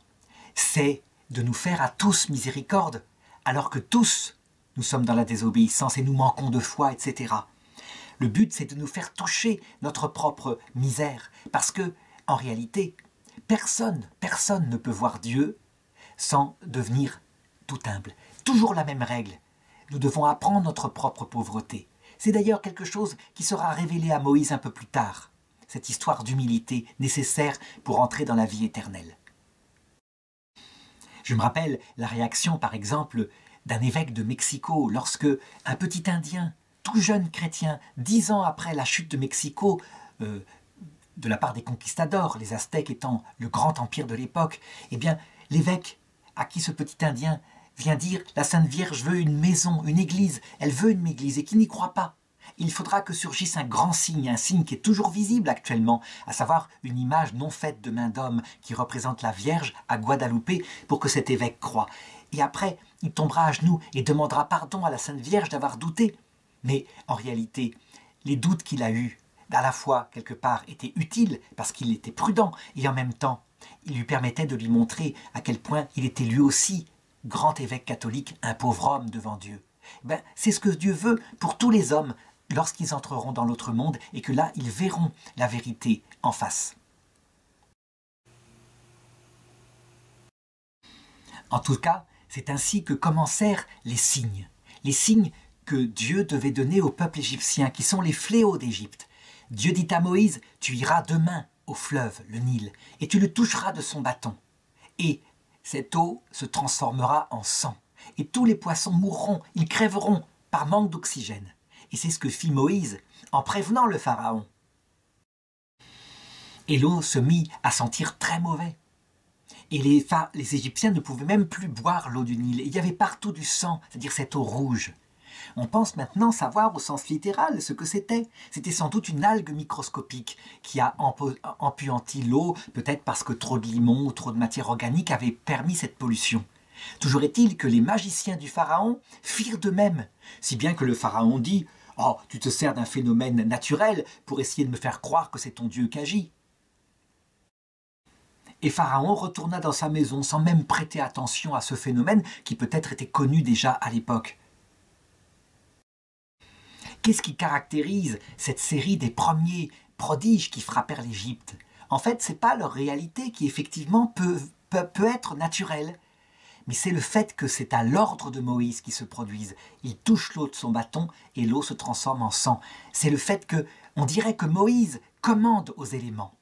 c'est de nous faire à tous miséricorde, alors que tous, nous sommes dans la désobéissance et nous manquons de foi, etc. Le but, c'est de nous faire toucher notre propre misère, parce que, en réalité, personne ne peut voir Dieu sans devenir tout humble. Toujours la même règle. Nous devons apprendre notre propre pauvreté. C'est d'ailleurs quelque chose qui sera révélé à Moïse un peu plus tard, cette histoire d'humilité nécessaire pour entrer dans la vie éternelle. Je me rappelle la réaction, par exemple, d'un évêque de Mexico lorsque un petit Indien, tout jeune chrétien, 10 ans après la chute de Mexico, de la part des conquistadors, les Aztèques étant le grand empire de l'époque, eh bien, l'évêque à qui ce petit Indien vient dire « La Sainte Vierge veut une maison, une église, elle veut une église » et qui n'y croit pas. Il faudra que surgisse un grand signe, un signe qui est toujours visible actuellement, à savoir une image non faite de main d'homme qui représente la Vierge à Guadalupe pour que cet évêque croie. Et après, il tombera à genoux et demandera pardon à la Sainte Vierge d'avoir douté. Mais en réalité, les doutes qu'il a eus, à la fois, quelque part, étaient utiles parce qu'il était prudent et en même temps, il lui permettait de lui montrer à quel point il était lui aussi grand évêque catholique, un pauvre homme devant Dieu. C'est ce que Dieu veut pour tous les hommes lorsqu'ils entreront dans l'autre monde et que là, ils verront la vérité en face. En tout cas, c'est ainsi que commencèrent les signes que Dieu devait donner au peuple égyptien, qui sont les fléaux d'Égypte. Dieu dit à Moïse, tu iras demain au fleuve, le Nil, et tu le toucheras de son bâton. Et cette eau se transformera en sang. Et tous les poissons mourront, ils crèveront par manque d'oxygène. Et c'est ce que fit Moïse en prévenant le Pharaon. Et l'eau se mit à sentir très mauvais. Et les Égyptiens ne pouvaient même plus boire l'eau du Nil. Il y avait partout du sang, c'est-à-dire cette eau rouge. On pense maintenant savoir au sens littéral ce que c'était. C'était sans doute une algue microscopique qui a empuanti l'eau, peut-être parce que trop de limon ou trop de matière organique avait permis cette pollution. Toujours est-il que les magiciens du Pharaon firent de même, si bien que le Pharaon dit « Oh, tu te sers d'un phénomène naturel pour essayer de me faire croire que c'est ton Dieu qui agit. » Et Pharaon retourna dans sa maison sans même prêter attention à ce phénomène qui peut-être était connu déjà à l'époque. Qu'est-ce qui caractérise cette série des premiers prodiges qui frappèrent l'Égypte? En fait, ce n'est pas leur réalité qui effectivement peut être naturelle, mais c'est le fait que c'est à l'ordre de Moïse qu'ils se produisent. Il touche l'eau de son bâton et l'eau se transforme en sang. C'est le fait que, on dirait que Moïse commande aux éléments.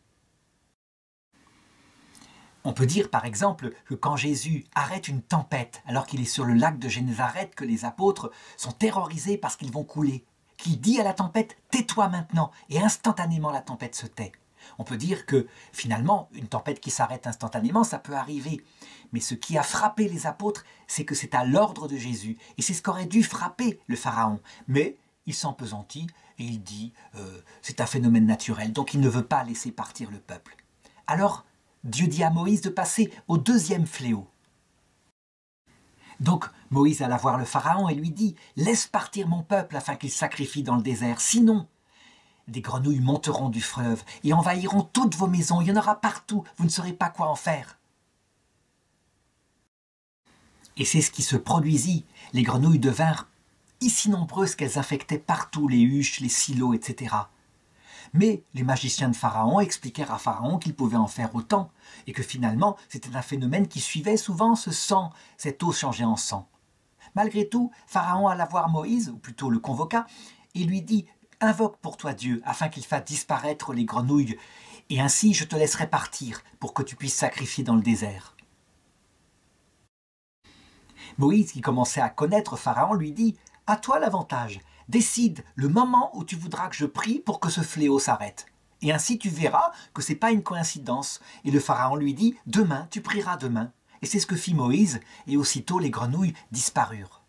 On peut dire par exemple que quand Jésus arrête une tempête alors qu'il est sur le lac de Génézareth, que les apôtres sont terrorisés parce qu'ils vont couler, qu'il dit à la tempête « tais-toi maintenant » et instantanément la tempête se tait. On peut dire que finalement une tempête qui s'arrête instantanément ça peut arriver. Mais ce qui a frappé les apôtres c'est que c'est à l'ordre de Jésus et c'est ce qu'aurait dû frapper le Pharaon. Mais il s'empesantit et il dit c'est un phénomène naturel donc il ne veut pas laisser partir le peuple. Alors Dieu dit à Moïse de passer au deuxième fléau. Donc Moïse alla voir le Pharaon et lui dit « Laisse partir mon peuple afin qu'il sacrifie dans le désert, sinon des grenouilles monteront du fleuve et envahiront toutes vos maisons, il y en aura partout, vous ne saurez pas quoi en faire. » Et c'est ce qui se produisit, les grenouilles devinrent si nombreuses qu'elles infectaient partout les huches, les silos, etc. Mais les magiciens de Pharaon expliquèrent à Pharaon qu'il pouvait en faire autant, et que finalement c'était un phénomène qui suivait souvent ce sang, cette eau changée en sang. Malgré tout, Pharaon alla voir Moïse, ou plutôt le convoqua, et lui dit « Invoque pour toi Dieu, afin qu'il fasse disparaître les grenouilles, et ainsi je te laisserai partir, pour que tu puisses sacrifier dans le désert. » Moïse, qui commençait à connaître Pharaon, lui dit « À toi l'avantage. Décide le moment où tu voudras que je prie pour que ce fléau s'arrête. Et ainsi tu verras que ce n'est pas une coïncidence. » Et le Pharaon lui dit « Demain, tu prieras demain. » Et c'est ce que fit Moïse, et aussitôt les grenouilles disparurent.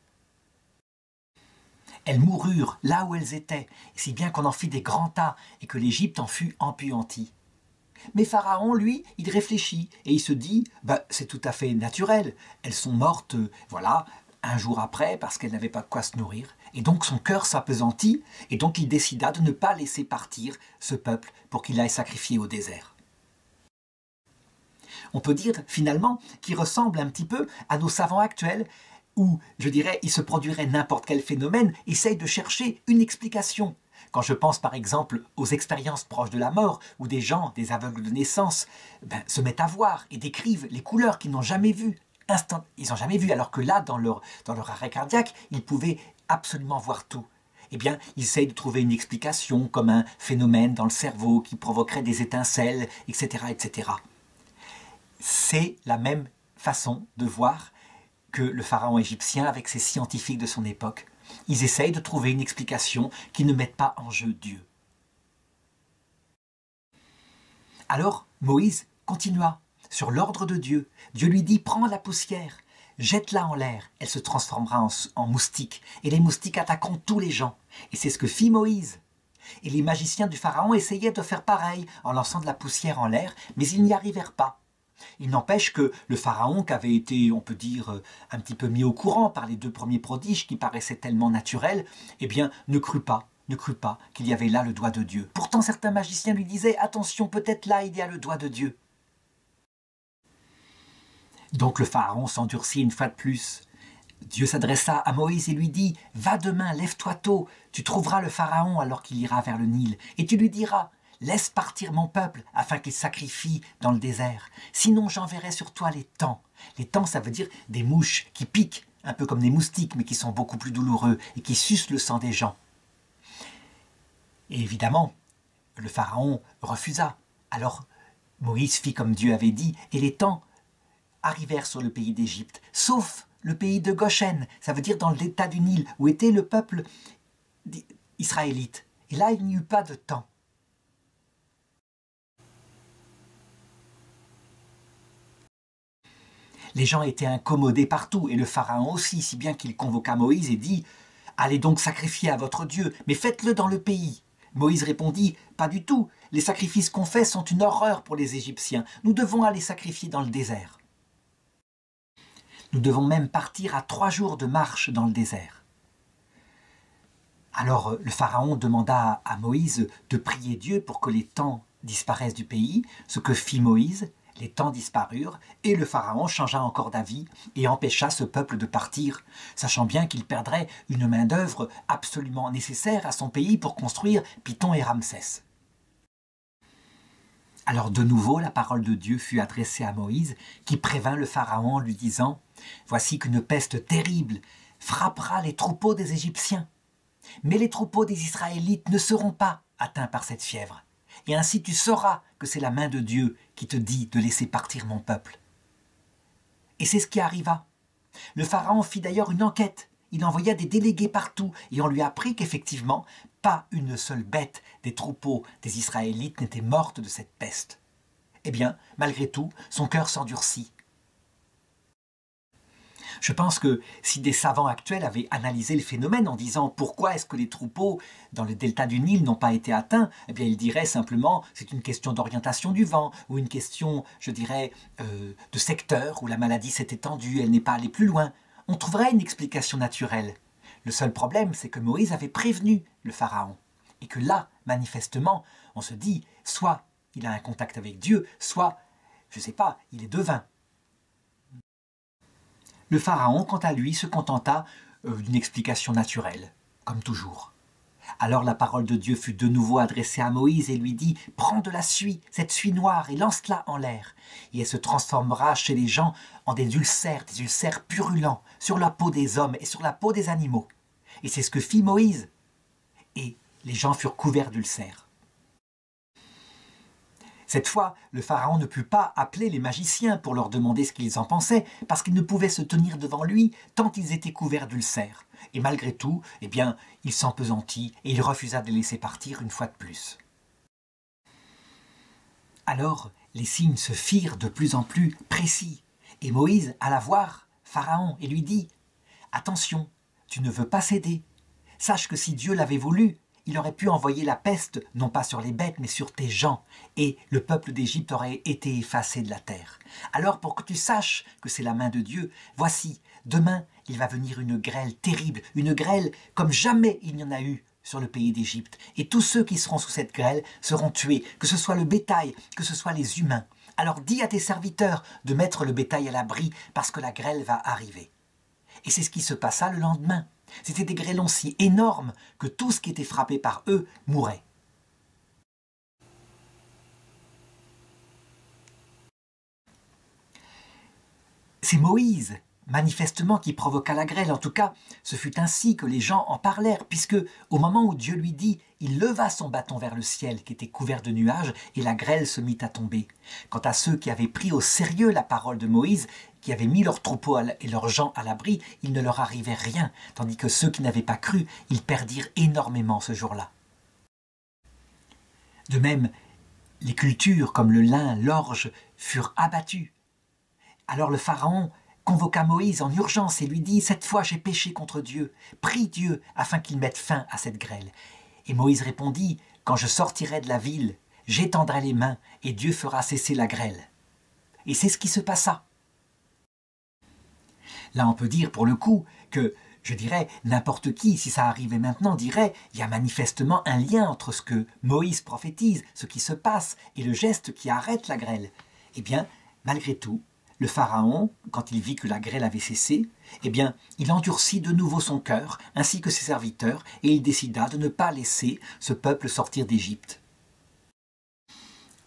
Elles moururent là où elles étaient, si bien qu'on en fit des grands tas, et que l'Égypte en fut empuantie. Mais Pharaon, lui, il réfléchit, et il se dit « C'est tout à fait naturel. Elles sont mortes, voilà, un jour après, parce qu'elles n'avaient pas de quoi se nourrir. » Et donc son cœur s'appesantit, et donc il décida de ne pas laisser partir ce peuple pour qu'il aille sacrifier au désert. On peut dire finalement qu'il ressemble un petit peu à nos savants actuels, où, je dirais, il se produirait n'importe quel phénomène, essayent de chercher une explication. Quand je pense par exemple aux expériences proches de la mort, où des gens, des aveugles de naissance, se mettent à voir et décrivent les couleurs qu'ils n'ont jamais vues. Ils n'ont jamais vu, alors que là, dans leur arrêt cardiaque, ils pouvaient absolument voir tout. Eh bien, ils essayent de trouver une explication, comme un phénomène dans le cerveau qui provoquerait des étincelles, etc., etc. C'est la même façon de voir que le pharaon égyptien avec ses scientifiques de son époque. Ils essayent de trouver une explication qui ne mette pas en jeu Dieu. Alors, Moïse continua sur l'ordre de Dieu. Dieu lui dit « Prends la poussière, jette-la en l'air, elle se transformera en moustique, et les moustiques attaqueront tous les gens. » Et c'est ce que fit Moïse. Et les magiciens du pharaon essayaient de faire pareil en lançant de la poussière en l'air, mais ils n'y arrivèrent pas. Il n'empêche que le pharaon, qui avait été, on peut dire, un petit peu mis au courant par les 2 premiers prodiges qui paraissaient tellement naturels, eh bien, ne crut pas qu'il y avait là le doigt de Dieu. Pourtant, certains magiciens lui disaient « Attention, peut-être là il y a le doigt de Dieu ». Donc le pharaon s'endurcit une fois de plus. Dieu s'adressa à Moïse et lui dit « Va demain, lève-toi tôt, tu trouveras le pharaon alors qu'il ira vers le Nil, et tu lui diras « Laisse partir mon peuple afin qu'il sacrifie dans le désert, sinon j'enverrai sur toi les tans. » Les tans, ça veut dire des mouches qui piquent, un peu comme des moustiques, mais qui sont beaucoup plus douloureux et qui sucent le sang des gens. Et évidemment, le pharaon refusa. Alors Moïse fit comme Dieu avait dit, et les tans arrivèrent sur le pays d'Égypte, sauf le pays de Goshen, ça veut dire dans le delta du Nil, où était le peuple israélite. Et là, il n'y eut pas de temps. Les gens étaient incommodés partout, et le pharaon aussi, si bien qu'il convoqua Moïse et dit « Allez donc sacrifier à votre Dieu, mais faites-le dans le pays. » Moïse répondit « Pas du tout, les sacrifices qu'on fait sont une horreur pour les Égyptiens, nous devons aller sacrifier dans le désert. » Nous devons même partir à 3 jours de marche dans le désert. Alors le pharaon demanda à Moïse de prier Dieu pour que les tans disparaissent du pays, ce que fit Moïse, les tans disparurent, et le pharaon changea encore d'avis et empêcha ce peuple de partir, sachant bien qu'il perdrait une main-d'œuvre absolument nécessaire à son pays pour construire Python et Ramsès. Alors de nouveau la parole de Dieu fut adressée à Moïse, qui prévint le pharaon en lui disant « Voici qu'une peste terrible frappera les troupeaux des Égyptiens, mais les troupeaux des Israélites ne seront pas atteints par cette fièvre. Et ainsi tu sauras que c'est la main de Dieu qui te dit de laisser partir mon peuple. » Et c'est ce qui arriva. Le pharaon fit d'ailleurs une enquête. Il envoya des délégués partout et on lui apprit qu'effectivement, pas une seule bête des troupeaux des Israélites n'était morte de cette peste. Eh bien, malgré tout, son cœur s'endurcit. Je pense que si des savants actuels avaient analysé le phénomène en disant pourquoi est-ce que les troupeaux dans le delta du Nil n'ont pas été atteints, eh bien ils diraient simplement c'est une question d'orientation du vent ou une question, je dirais, de secteur où la maladie s'est étendue, elle n'est pas allée plus loin. On trouverait une explication naturelle. Le seul problème, c'est que Moïse avait prévenu le pharaon et que là, manifestement, on se dit soit il a un contact avec Dieu, soit, je ne sais pas, il est devin. Le pharaon, quant à lui, se contenta d'une explication naturelle, comme toujours. Alors la parole de Dieu fut de nouveau adressée à Moïse et lui dit « Prends de la suie, cette suie noire, et lance-la en l'air. Et elle se transformera chez les gens en des ulcères purulents, sur la peau des hommes et sur la peau des animaux. » Et c'est ce que fit Moïse. Et les gens furent couverts d'ulcères. Cette fois, le pharaon ne put pas appeler les magiciens pour leur demander ce qu'ils en pensaient, parce qu'ils ne pouvaient se tenir devant lui tant ils étaient couverts d'ulcères. Et malgré tout, eh bien, il s'empesantit et il refusa de les laisser partir une fois de plus. Alors, les signes se firent de plus en plus précis, et Moïse alla voir Pharaon et lui dit « Attention, tu ne veux pas céder. Sache que si Dieu l'avait voulu, il aurait pu envoyer la peste, non pas sur les bêtes, mais sur tes gens, et le peuple d'Égypte aurait été effacé de la terre. Alors, pour que tu saches que c'est la main de Dieu, voici, demain, il va venir une grêle terrible, une grêle comme jamais il n'y en a eu sur le pays d'Égypte. Et tous ceux qui seront sous cette grêle seront tués, que ce soit le bétail, que ce soit les humains. Alors dis à tes serviteurs de mettre le bétail à l'abri, parce que la grêle va arriver. » Et c'est ce qui se passa le lendemain. C'étaient des grêlons si énormes que tout ce qui était frappé par eux mourait. C'est Moïse, manifestement, qui provoqua la grêle. En tout cas, ce fut ainsi que les gens en parlèrent, puisque au moment où Dieu lui dit, il leva son bâton vers le ciel qui était couvert de nuages, et la grêle se mit à tomber. Quant à ceux qui avaient pris au sérieux la parole de Moïse, qui avaient mis leurs troupeaux et leurs gens à l'abri, il ne leur arrivait rien, tandis que ceux qui n'avaient pas cru, ils perdirent énormément ce jour-là. De même, les cultures comme le lin, l'orge, furent abattues. Alors le pharaon convoqua Moïse en urgence et lui dit « Cette fois j'ai péché contre Dieu, prie Dieu afin qu'il mette fin à cette grêle. » Et Moïse répondit « Quand je sortirai de la ville, j'étendrai les mains et Dieu fera cesser la grêle. » Et c'est ce qui se passa. Là, on peut dire pour le coup que, je dirais, n'importe qui, si ça arrivait maintenant, dirait il y a manifestement un lien entre ce que Moïse prophétise, ce qui se passe, et le geste qui arrête la grêle. Eh bien, malgré tout, le Pharaon, quand il vit que la grêle avait cessé, eh bien, il endurcit de nouveau son cœur, ainsi que ses serviteurs, et il décida de ne pas laisser ce peuple sortir d'Égypte.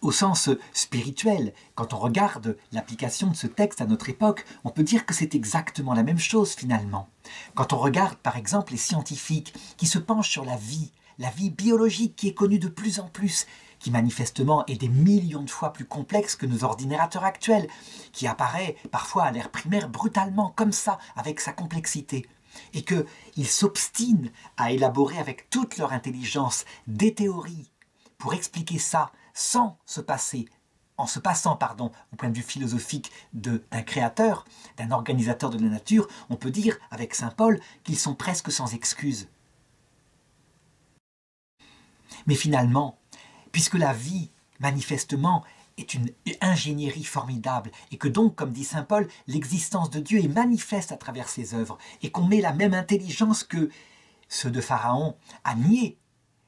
Au sens spirituel, quand on regarde l'application de ce texte à notre époque, on peut dire que c'est exactement la même chose finalement. Quand on regarde par exemple les scientifiques qui se penchent sur la vie biologique qui est connue de plus en plus, qui manifestement est des millions de fois plus complexe que nos ordinateurs actuels, qui apparaît parfois à l'ère primaire brutalement comme ça, avec sa complexité, et qu'ils s'obstinent à élaborer avec toute leur intelligence des théories pour expliquer ça sans se passer, en se passant, au point de vue philosophique d'un créateur, d'un organisateur de la nature, on peut dire, avec saint Paul, qu'ils sont presque sans excuse. Mais finalement, puisque la vie, manifestement, est une ingénierie formidable, et que donc, comme dit saint Paul, l'existence de Dieu est manifeste à travers ses œuvres, et qu'on met la même intelligence que ceux de Pharaon à nier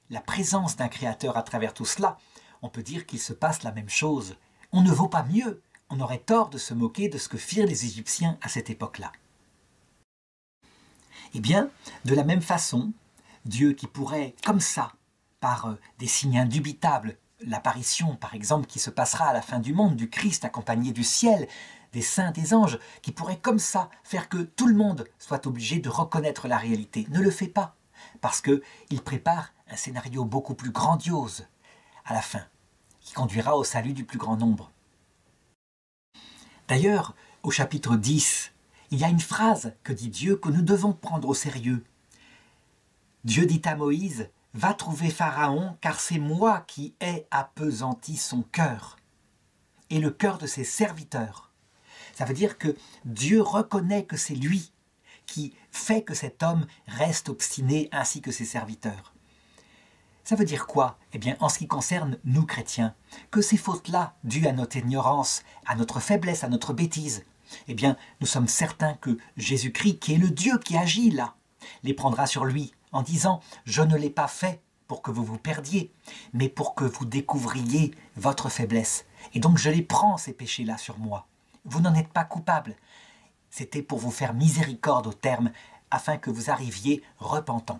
la présence d'un créateur à travers tout cela, on peut dire qu'il se passe la même chose. On ne vaut pas mieux. On aurait tort de se moquer de ce que firent les Égyptiens à cette époque-là. Eh bien, de la même façon, Dieu qui pourrait, comme ça, par des signes indubitables, l'apparition, par exemple, qui se passera à la fin du monde, du Christ accompagné du ciel, des saints, des anges, qui pourrait comme ça faire que tout le monde soit obligé de reconnaître la réalité, ne le fait pas, parce qu'il prépare un scénario beaucoup plus grandiose à la fin, qui conduira au salut du plus grand nombre. D'ailleurs, au chapitre 10, il y a une phrase que dit Dieu que nous devons prendre au sérieux. Dieu dit à Moïse, « Va trouver Pharaon, car c'est moi qui ai appesanti son cœur et le cœur de ses serviteurs. » Ça veut dire que Dieu reconnaît que c'est lui qui fait que cet homme reste obstiné ainsi que ses serviteurs. Ça veut dire quoi? Eh bien, en ce qui concerne nous chrétiens, que ces fautes-là, dues à notre ignorance, à notre faiblesse, à notre bêtise, eh bien, nous sommes certains que Jésus-Christ, qui est le Dieu qui agit là, les prendra sur lui en disant « Je ne l'ai pas fait pour que vous vous perdiez, mais pour que vous découvriez votre faiblesse. Et donc je les prends, ces péchés-là, sur moi. Vous n'en êtes pas coupable. C'était pour vous faire miséricorde au terme, afin que vous arriviez repentants. »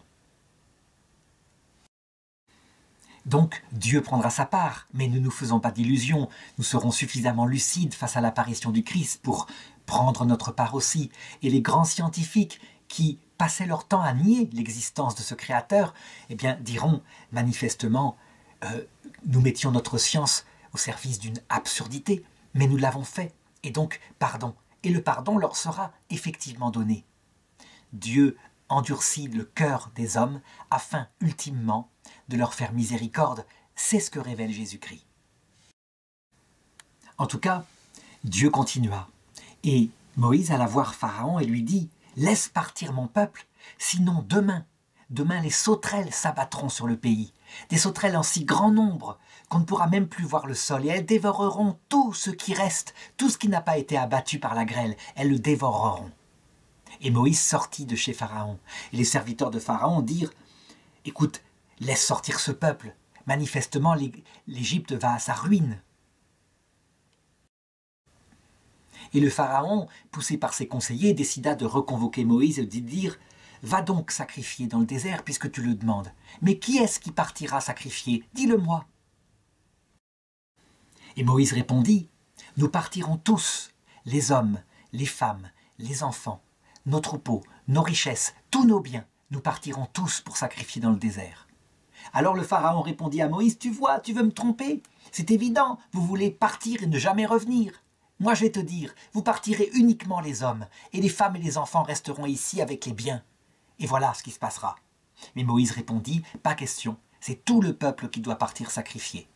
Donc Dieu prendra sa part, mais ne nous faisons pas d'illusions, nous serons suffisamment lucides face à l'apparition du Christ pour prendre notre part aussi. Et les grands scientifiques qui passaient leur temps à nier l'existence de ce Créateur, eh bien diront manifestement, nous mettions notre science au service d'une absurdité, mais nous l'avons fait, et donc pardon. Et le pardon leur sera effectivement donné. Dieu endurcit le cœur des hommes afin, ultimement, de leur faire miséricorde. C'est ce que révèle Jésus-Christ. En tout cas, Dieu continua. Et Moïse alla voir Pharaon et lui dit « Laisse partir mon peuple, sinon demain les sauterelles s'abattront sur le pays, des sauterelles en si grand nombre qu'on ne pourra même plus voir le sol, et elles dévoreront tout ce qui reste, tout ce qui n'a pas été abattu par la grêle, elles le dévoreront. » Et Moïse sortit de chez Pharaon, et les serviteurs de Pharaon dirent « Écoute, laisse sortir ce peuple, manifestement l'Égypte va à sa ruine. » Et le Pharaon, poussé par ses conseillers, décida de reconvoquer Moïse et de dire « Va donc sacrifier dans le désert puisque tu le demandes. Mais qui est-ce qui partira sacrifier? Dis-le-moi. » Et Moïse répondit « Nous partirons tous, les hommes, les femmes, les enfants, nos troupeaux, nos richesses, tous nos biens, nous partirons tous pour sacrifier dans le désert. » Alors le Pharaon répondit à Moïse « Tu vois, tu veux me tromper? C'est évident, vous voulez partir et ne jamais revenir. Moi je vais te dire, vous partirez uniquement les hommes, et les femmes et les enfants resteront ici avec les biens. Et voilà ce qui se passera. » Mais Moïse répondit « Pas question, c'est tout le peuple qui doit partir sacrifier. »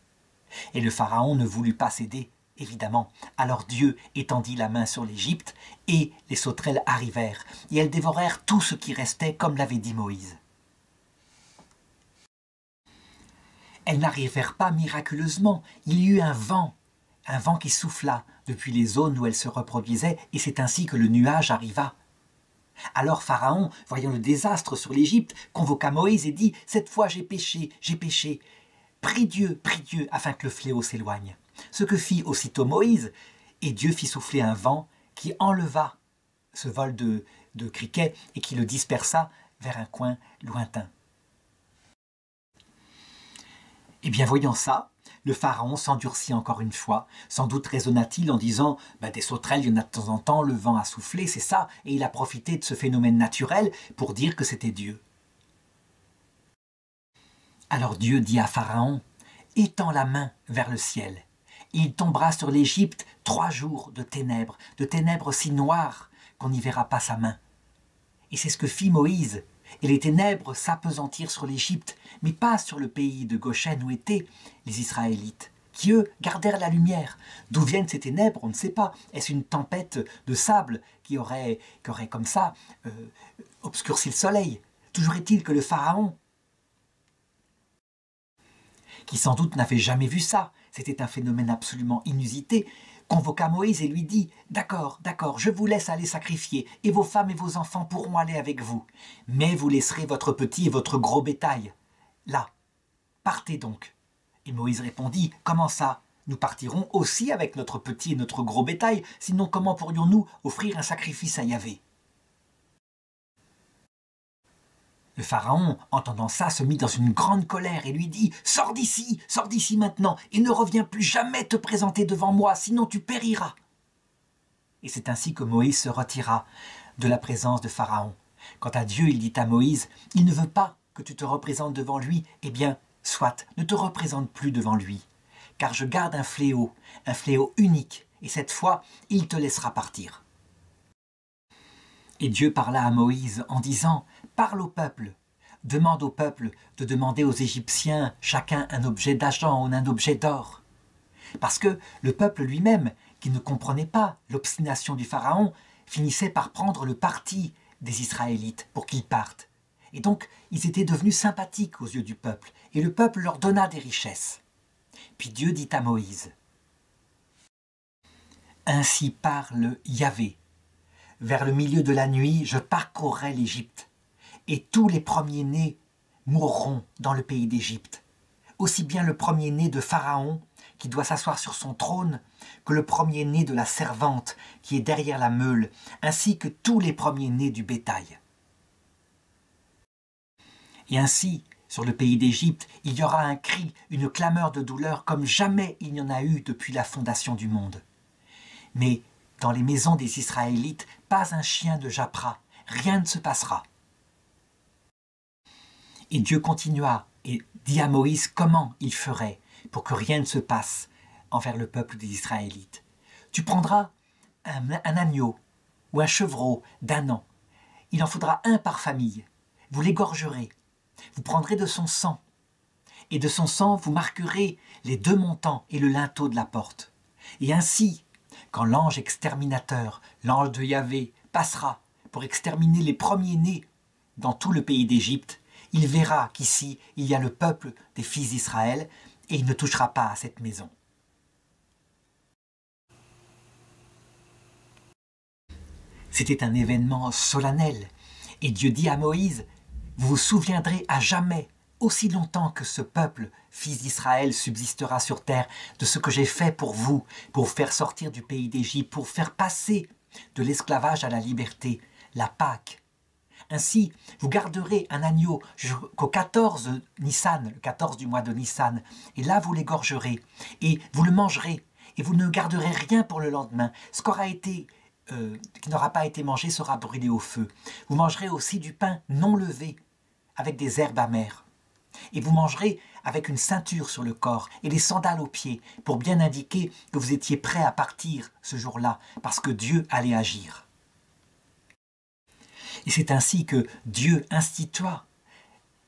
Et le Pharaon ne voulut pas céder, évidemment. Alors Dieu étendit la main sur l'Égypte, et les sauterelles arrivèrent, et elles dévorèrent tout ce qui restait, comme l'avait dit Moïse. Elles n'arrivèrent pas miraculeusement, il y eut un vent un vent qui souffla depuis les zones où elle se reproduisait, et c'est ainsi que le nuage arriva. Alors Pharaon, voyant le désastre sur l'Égypte, convoqua Moïse et dit « Cette fois j'ai péché, j'ai péché. Prie Dieu, afin que le fléau s'éloigne. » Ce que fit aussitôt Moïse, et Dieu fit souffler un vent qui enleva ce vol de criquets et qui le dispersa vers un coin lointain. Eh bien, voyant ça, le pharaon s'endurcit encore une fois. Sans doute raisonna-t-il en disant « Des sauterelles, il y en a de temps en temps, le vent a soufflé, c'est ça. » Et il a profité de ce phénomène naturel pour dire que c'était Dieu. Alors Dieu dit à Pharaon « Étends la main vers le ciel. » Et il tombera sur l'Égypte 3 jours de ténèbres si noires qu'on n'y verra pas sa main. Et c'est ce que fit Moïse. Et les ténèbres s'appesantirent sur l'Égypte, mais pas sur le pays de Goshen où étaient les Israélites, qui eux gardèrent la lumière. D'où viennent ces ténèbres, on ne sait pas. Est-ce une tempête de sable qui aurait comme ça obscurci le soleil? Toujours est-il que le pharaon, qui sans doute n'avait jamais vu ça, c'était un phénomène absolument inusité, convoqua Moïse et lui dit « D'accord, je vous laisse aller sacrifier, et vos femmes et vos enfants pourront aller avec vous. Mais vous laisserez votre petit et votre gros bétail. Là, partez donc. » Et Moïse répondit « Comment ça? Nous partirons aussi avec notre petit et notre gros bétail, sinon comment pourrions-nous offrir un sacrifice à Yahvé ?» Le pharaon, entendant ça, se mit dans une grande colère et lui dit « Sors d'ici maintenant, et ne reviens plus jamais te présenter devant moi, sinon tu périras. » Et c'est ainsi que Moïse se retira de la présence de Pharaon. Quant à Dieu, il dit à Moïse « Il ne veut pas que tu te représentes devant lui, eh bien, soit, ne te représente plus devant lui, car je garde un fléau unique, et cette fois, il te laissera partir. » Et Dieu parla à Moïse en disant « Parle au peuple, demande au peuple de demander aux Égyptiens chacun un objet d'argent ou un objet d'or. » Parce que le peuple lui-même, qui ne comprenait pas l'obstination du Pharaon, finissait par prendre le parti des Israélites pour qu'ils partent. Et donc, ils étaient devenus sympathiques aux yeux du peuple, et le peuple leur donna des richesses. Puis Dieu dit à Moïse « Ainsi parle Yahvé. Vers le milieu de la nuit, je parcourrai l'Égypte, et tous les premiers-nés mourront dans le pays d'Égypte, aussi bien le premier-né de Pharaon, qui doit s'asseoir sur son trône, que le premier-né de la servante qui est derrière la meule, ainsi que tous les premiers-nés du bétail. Et ainsi, sur le pays d'Égypte, il y aura un cri, une clameur de douleur comme jamais il n'y en a eu depuis la fondation du monde. Mais dans les maisons des Israélites, pas un chien ne jappera, rien ne se passera. » Et Dieu continua et dit à Moïse comment il ferait pour que rien ne se passe envers le peuple des Israélites. « Tu prendras un agneau ou un chevreau d'1 an. Il en faudra un par famille. Vous l'égorgerez. Vous prendrez de son sang. Et de son sang, vous marquerez les 2 montants et le linteau de la porte. Et ainsi, quand l'ange exterminateur, l'ange de Yahvé, passera pour exterminer les premiers-nés dans tout le pays d'Égypte, il verra qu'ici, il y a le peuple des fils d'Israël et il ne touchera pas à cette maison. » C'était un événement solennel. Et Dieu dit à Moïse « Vous vous souviendrez à jamais, aussi longtemps que ce peuple, fils d'Israël, subsistera sur terre, de ce que j'ai fait pour vous faire sortir du pays d'Égypte, pour faire passer de l'esclavage à la liberté, la Pâque. Ainsi, vous garderez un agneau jusqu'au 14 Nissan, le 14 du mois de Nissan, et là vous l'égorgerez, et vous le mangerez, et vous ne garderez rien pour le lendemain. Ce qui n'aura pas été mangé sera brûlé au feu. Vous mangerez aussi du pain non levé, avec des herbes amères. Et vous mangerez avec une ceinture sur le corps et des sandales aux pieds, pour bien indiquer que vous étiez prêt à partir ce jour-là, parce que Dieu allait agir. Et c'est ainsi que Dieu institua,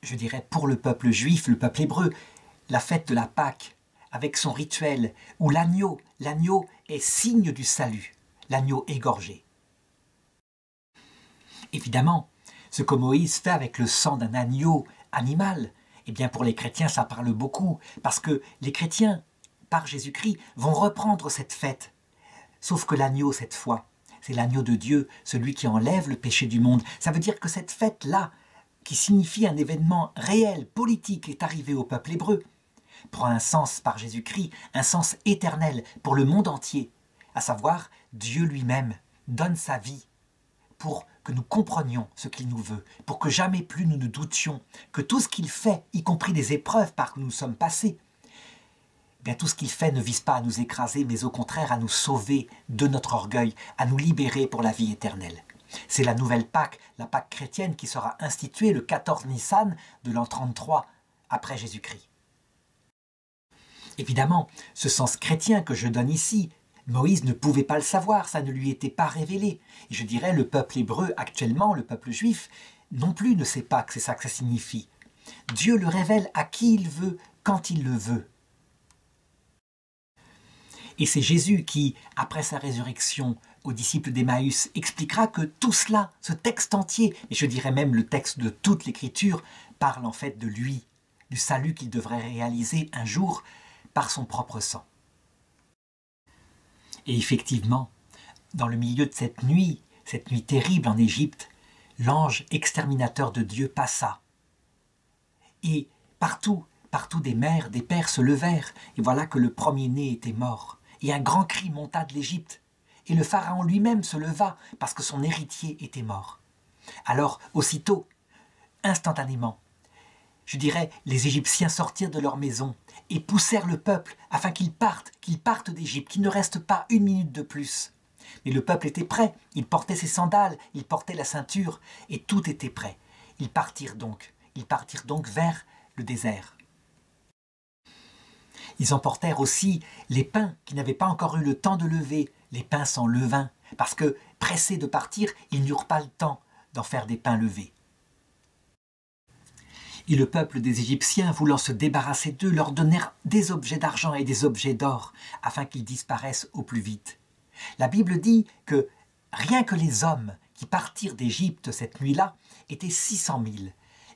je dirais pour le peuple juif, le peuple hébreu, la fête de la Pâque, avec son rituel, où l'agneau est signe du salut, l'agneau égorgé. Évidemment, ce que Moïse fait avec le sang d'un agneau animal, eh bien pour les chrétiens ça parle beaucoup, parce que les chrétiens par Jésus-Christ, vont reprendre cette fête. Sauf que l'agneau, cette fois, c'est l'agneau de Dieu, celui qui enlève le péché du monde. Ça veut dire que cette fête-là, qui signifie un événement réel, politique, est arrivée au peuple hébreu, prend un sens par Jésus-Christ, un sens éternel pour le monde entier, à savoir Dieu lui-même donne sa vie pour que nous comprenions ce qu'il nous veut, pour que jamais plus nous ne doutions que tout ce qu'il fait, y compris des épreuves par que nous sommes passés, bien tout ce qu'il fait ne vise pas à nous écraser, mais au contraire à nous sauver de notre orgueil, à nous libérer pour la vie éternelle. C'est la nouvelle Pâque, la Pâque chrétienne qui sera instituée le 14 Nissan de l'an 33 après Jésus-Christ. Évidemment, ce sens chrétien que je donne ici, Moïse ne pouvait pas le savoir, ça ne lui était pas révélé. Et je dirais, le peuple hébreu actuellement, le peuple juif, non plus ne sait pas que c'est ça que ça signifie. Dieu le révèle à qui il veut, quand il le veut. Et c'est Jésus qui, après sa résurrection aux disciples d'Emmaüs, expliquera que tout cela, ce texte entier, et je dirais même le texte de toute l'Écriture, parle en fait de lui, du salut qu'il devrait réaliser un jour par son propre sang. Et effectivement, dans le milieu de cette nuit terrible en Égypte, l'ange exterminateur de Dieu passa. Et partout des mères, des pères se levèrent, et voilà que le premier-né était mort. Et un grand cri monta de l'Égypte, et le pharaon lui-même se leva, parce que son héritier était mort. Alors, aussitôt, instantanément, je dirais, les Égyptiens sortirent de leur maison et poussèrent le peuple afin qu'il parte d'Égypte, qu'il ne reste pas une minute de plus. Mais le peuple était prêt, il portait ses sandales, il portait la ceinture, et tout était prêt. Ils partirent donc vers le désert. Ils emportèrent aussi les pains qui n'avaient pas encore eu le temps de lever, les pains sans levain, parce que, pressés de partir, ils n'eurent pas le temps d'en faire des pains levés. Et le peuple des Égyptiens, voulant se débarrasser d'eux, leur donnèrent des objets d'argent et des objets d'or, afin qu'ils disparaissent au plus vite. La Bible dit que rien que les hommes qui partirent d'Égypte cette nuit-là étaient 600 000.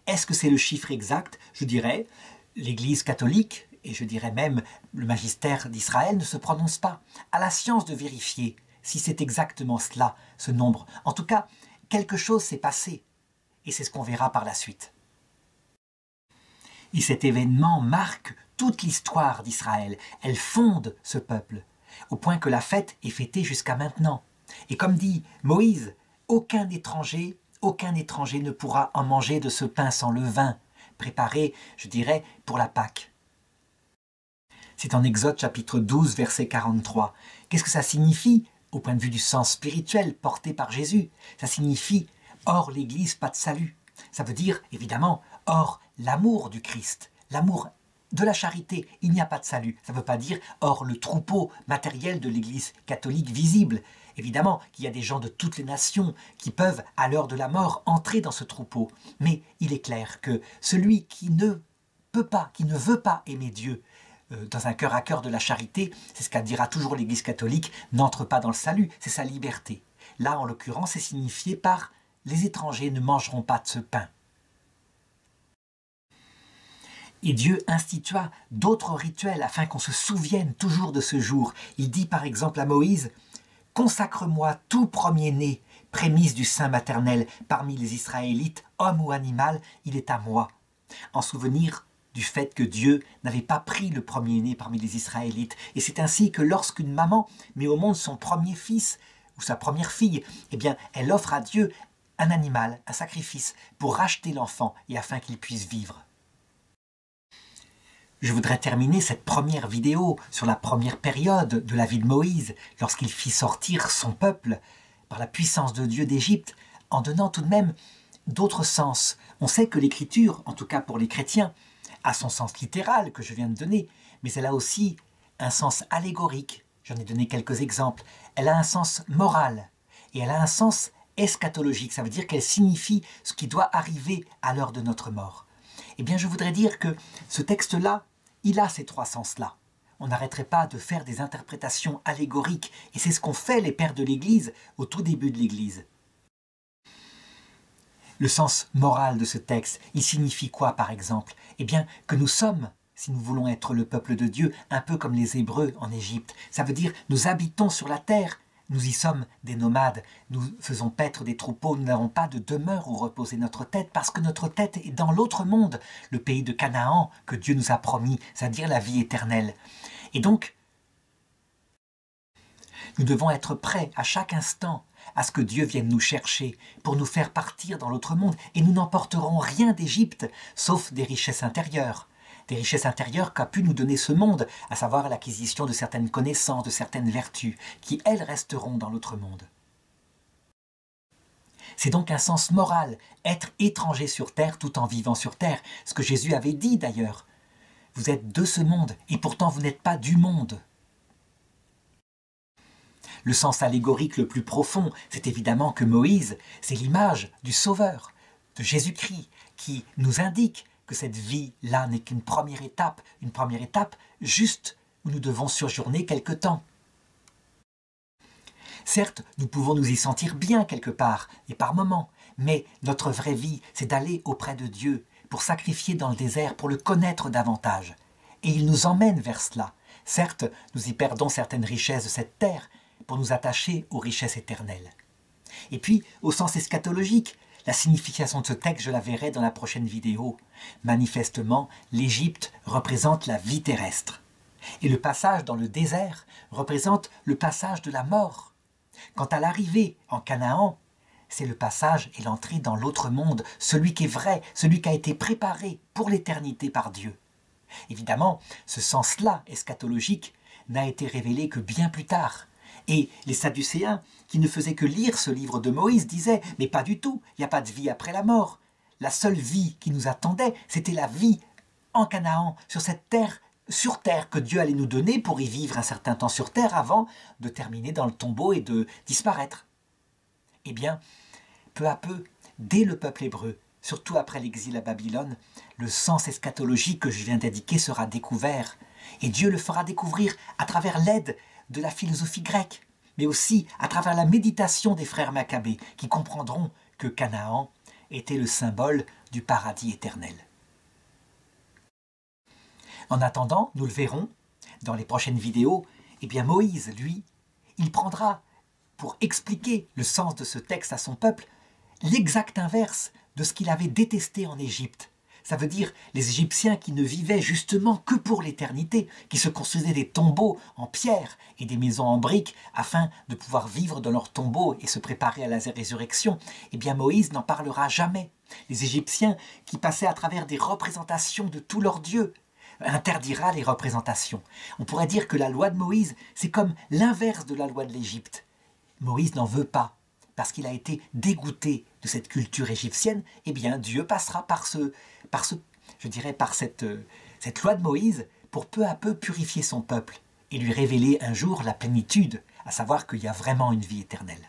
Est-ce que c'est le chiffre exact? Je dirais, l'Église catholique, et je dirais même le magistère d'Israël, ne se prononce pas. À la science de vérifier si c'est exactement cela, ce nombre. En tout cas, quelque chose s'est passé, et c'est ce qu'on verra par la suite. Et cet événement marque toute l'histoire d'Israël. Elle fonde ce peuple, au point que la fête est fêtée jusqu'à maintenant. Et comme dit Moïse, aucun étranger ne pourra en manger de ce pain sans levain, préparé, je dirais, pour la Pâque. C'est en Exode chapitre 12, verset 43. Qu'est-ce que ça signifie, au point de vue du sens spirituel porté par Jésus? Ça signifie « hors l'Église, pas de salut ». Ça veut dire, évidemment, hors l'amour du Christ, l'amour de la charité, il n'y a pas de salut. Ça ne veut pas dire hors le troupeau matériel de l'Église catholique visible. Évidemment qu'il y a des gens de toutes les nations qui peuvent, à l'heure de la mort, entrer dans ce troupeau. Mais il est clair que celui qui ne peut pas, qui ne veut pas aimer Dieu dans un cœur à cœur de la charité, c'est ce qu'a dira toujours l'Église catholique, n'entre pas dans le salut, c'est sa liberté. Là, en l'occurrence, c'est signifié par « les étrangers ne mangeront pas de ce pain ». Et Dieu institua d'autres rituels afin qu'on se souvienne toujours de ce jour. Il dit par exemple à Moïse « Consacre-moi tout premier-né, prémisse du sein maternel, parmi les Israélites, homme ou animal, il est à moi. » En souvenir du fait que Dieu n'avait pas pris le premier-né parmi les Israélites. Et c'est ainsi que lorsqu'une maman met au monde son premier fils ou sa première fille, eh bien, elle offre à Dieu un animal, un sacrifice, pour racheter l'enfant et afin qu'il puisse vivre. Je voudrais terminer cette première vidéo sur la première période de la vie de Moïse, lorsqu'il fit sortir son peuple par la puissance de Dieu d'Égypte, en donnant tout de même d'autres sens. On sait que l'Écriture, en tout cas pour les chrétiens, a son sens littéral que je viens de donner, mais elle a aussi un sens allégorique. J'en ai donné quelques exemples. Elle a un sens moral et elle a un sens eschatologique. Ça veut dire qu'elle signifie ce qui doit arriver à l'heure de notre mort. Eh bien, je voudrais dire que ce texte-là, il a ces trois sens-là. On n'arrêterait pas de faire des interprétations allégoriques, et c'est ce qu'ont fait les pères de l'Église au tout début de l'Église. Le sens moral de ce texte, il signifie quoi, par exemple? Eh bien, que nous sommes si nous voulons être le peuple de Dieu, un peu comme les Hébreux en Égypte. Ça veut dire nous habitons sur la terre, nous y sommes des nomades, nous faisons paître des troupeaux, nous n'avons pas de demeure où reposer notre tête parce que notre tête est dans l'autre monde, le pays de Canaan que Dieu nous a promis, c'est-à-dire la vie éternelle. Et donc, nous devons être prêts à chaque instant à ce que Dieu vienne nous chercher pour nous faire partir dans l'autre monde. Et nous n'emporterons rien d'Égypte, sauf des richesses intérieures. Des richesses intérieures qu'a pu nous donner ce monde, à savoir l'acquisition de certaines connaissances, de certaines vertus, qui, elles, resteront dans l'autre monde. C'est donc un sens moral, être étranger sur terre tout en vivant sur terre, ce que Jésus avait dit d'ailleurs. Vous êtes de ce monde, et pourtant vous n'êtes pas du monde. Le sens allégorique le plus profond, c'est évidemment que Moïse, c'est l'image du Sauveur, de Jésus-Christ, qui nous indique que cette vie-là n'est qu'une première étape juste où nous devons séjourner quelque temps. Certes, nous pouvons nous y sentir bien quelque part, et par moments, mais notre vraie vie, c'est d'aller auprès de Dieu, pour sacrifier dans le désert, pour le connaître davantage. Et il nous emmène vers cela. Certes, nous y perdons certaines richesses de cette terre, pour nous attacher aux richesses éternelles. Et puis, au sens eschatologique, la signification de ce texte, je la verrai dans la prochaine vidéo. Manifestement, l'Égypte représente la vie terrestre. Et le passage dans le désert représente le passage de la mort. Quant à l'arrivée en Canaan, c'est le passage et l'entrée dans l'autre monde, celui qui est vrai, celui qui a été préparé pour l'éternité par Dieu. Évidemment, ce sens-là, eschatologique, n'a été révélé que bien plus tard. Et les Sadducéens, qui ne faisaient que lire ce livre de Moïse, disaient « Mais pas du tout, il n'y a pas de vie après la mort. La seule vie qui nous attendait, c'était la vie en Canaan, sur cette terre, sur terre que Dieu allait nous donner pour y vivre un certain temps sur terre avant de terminer dans le tombeau et de disparaître. » Eh bien, peu à peu, dès le peuple hébreu, surtout après l'exil à Babylone, le sens eschatologique que je viens d'indiquer sera découvert. Et Dieu le fera découvrir à travers l'aide de la philosophie grecque, mais aussi à travers la méditation des frères Maccabées, qui comprendront que Canaan était le symbole du paradis éternel. En attendant, nous le verrons dans les prochaines vidéos, eh bien Moïse, lui, il prendra, pour expliquer le sens de ce texte à son peuple, l'exact inverse de ce qu'il avait détesté en Égypte. Ça veut dire les Égyptiens qui ne vivaient justement que pour l'éternité, qui se construisaient des tombeaux en pierre et des maisons en briques afin de pouvoir vivre dans leurs tombeaux et se préparer à la résurrection. Eh bien Moïse n'en parlera jamais. Les Égyptiens qui passaient à travers des représentations de tous leurs dieux interdira les représentations. On pourrait dire que la loi de Moïse, c'est comme l'inverse de la loi de l'Égypte. Moïse n'en veut pas. Parce qu'il a été dégoûté de cette culture égyptienne, eh bien Dieu passera par cette loi de Moïse pour peu à peu purifier son peuple et lui révéler un jour la plénitude, à savoir qu'il y a vraiment une vie éternelle.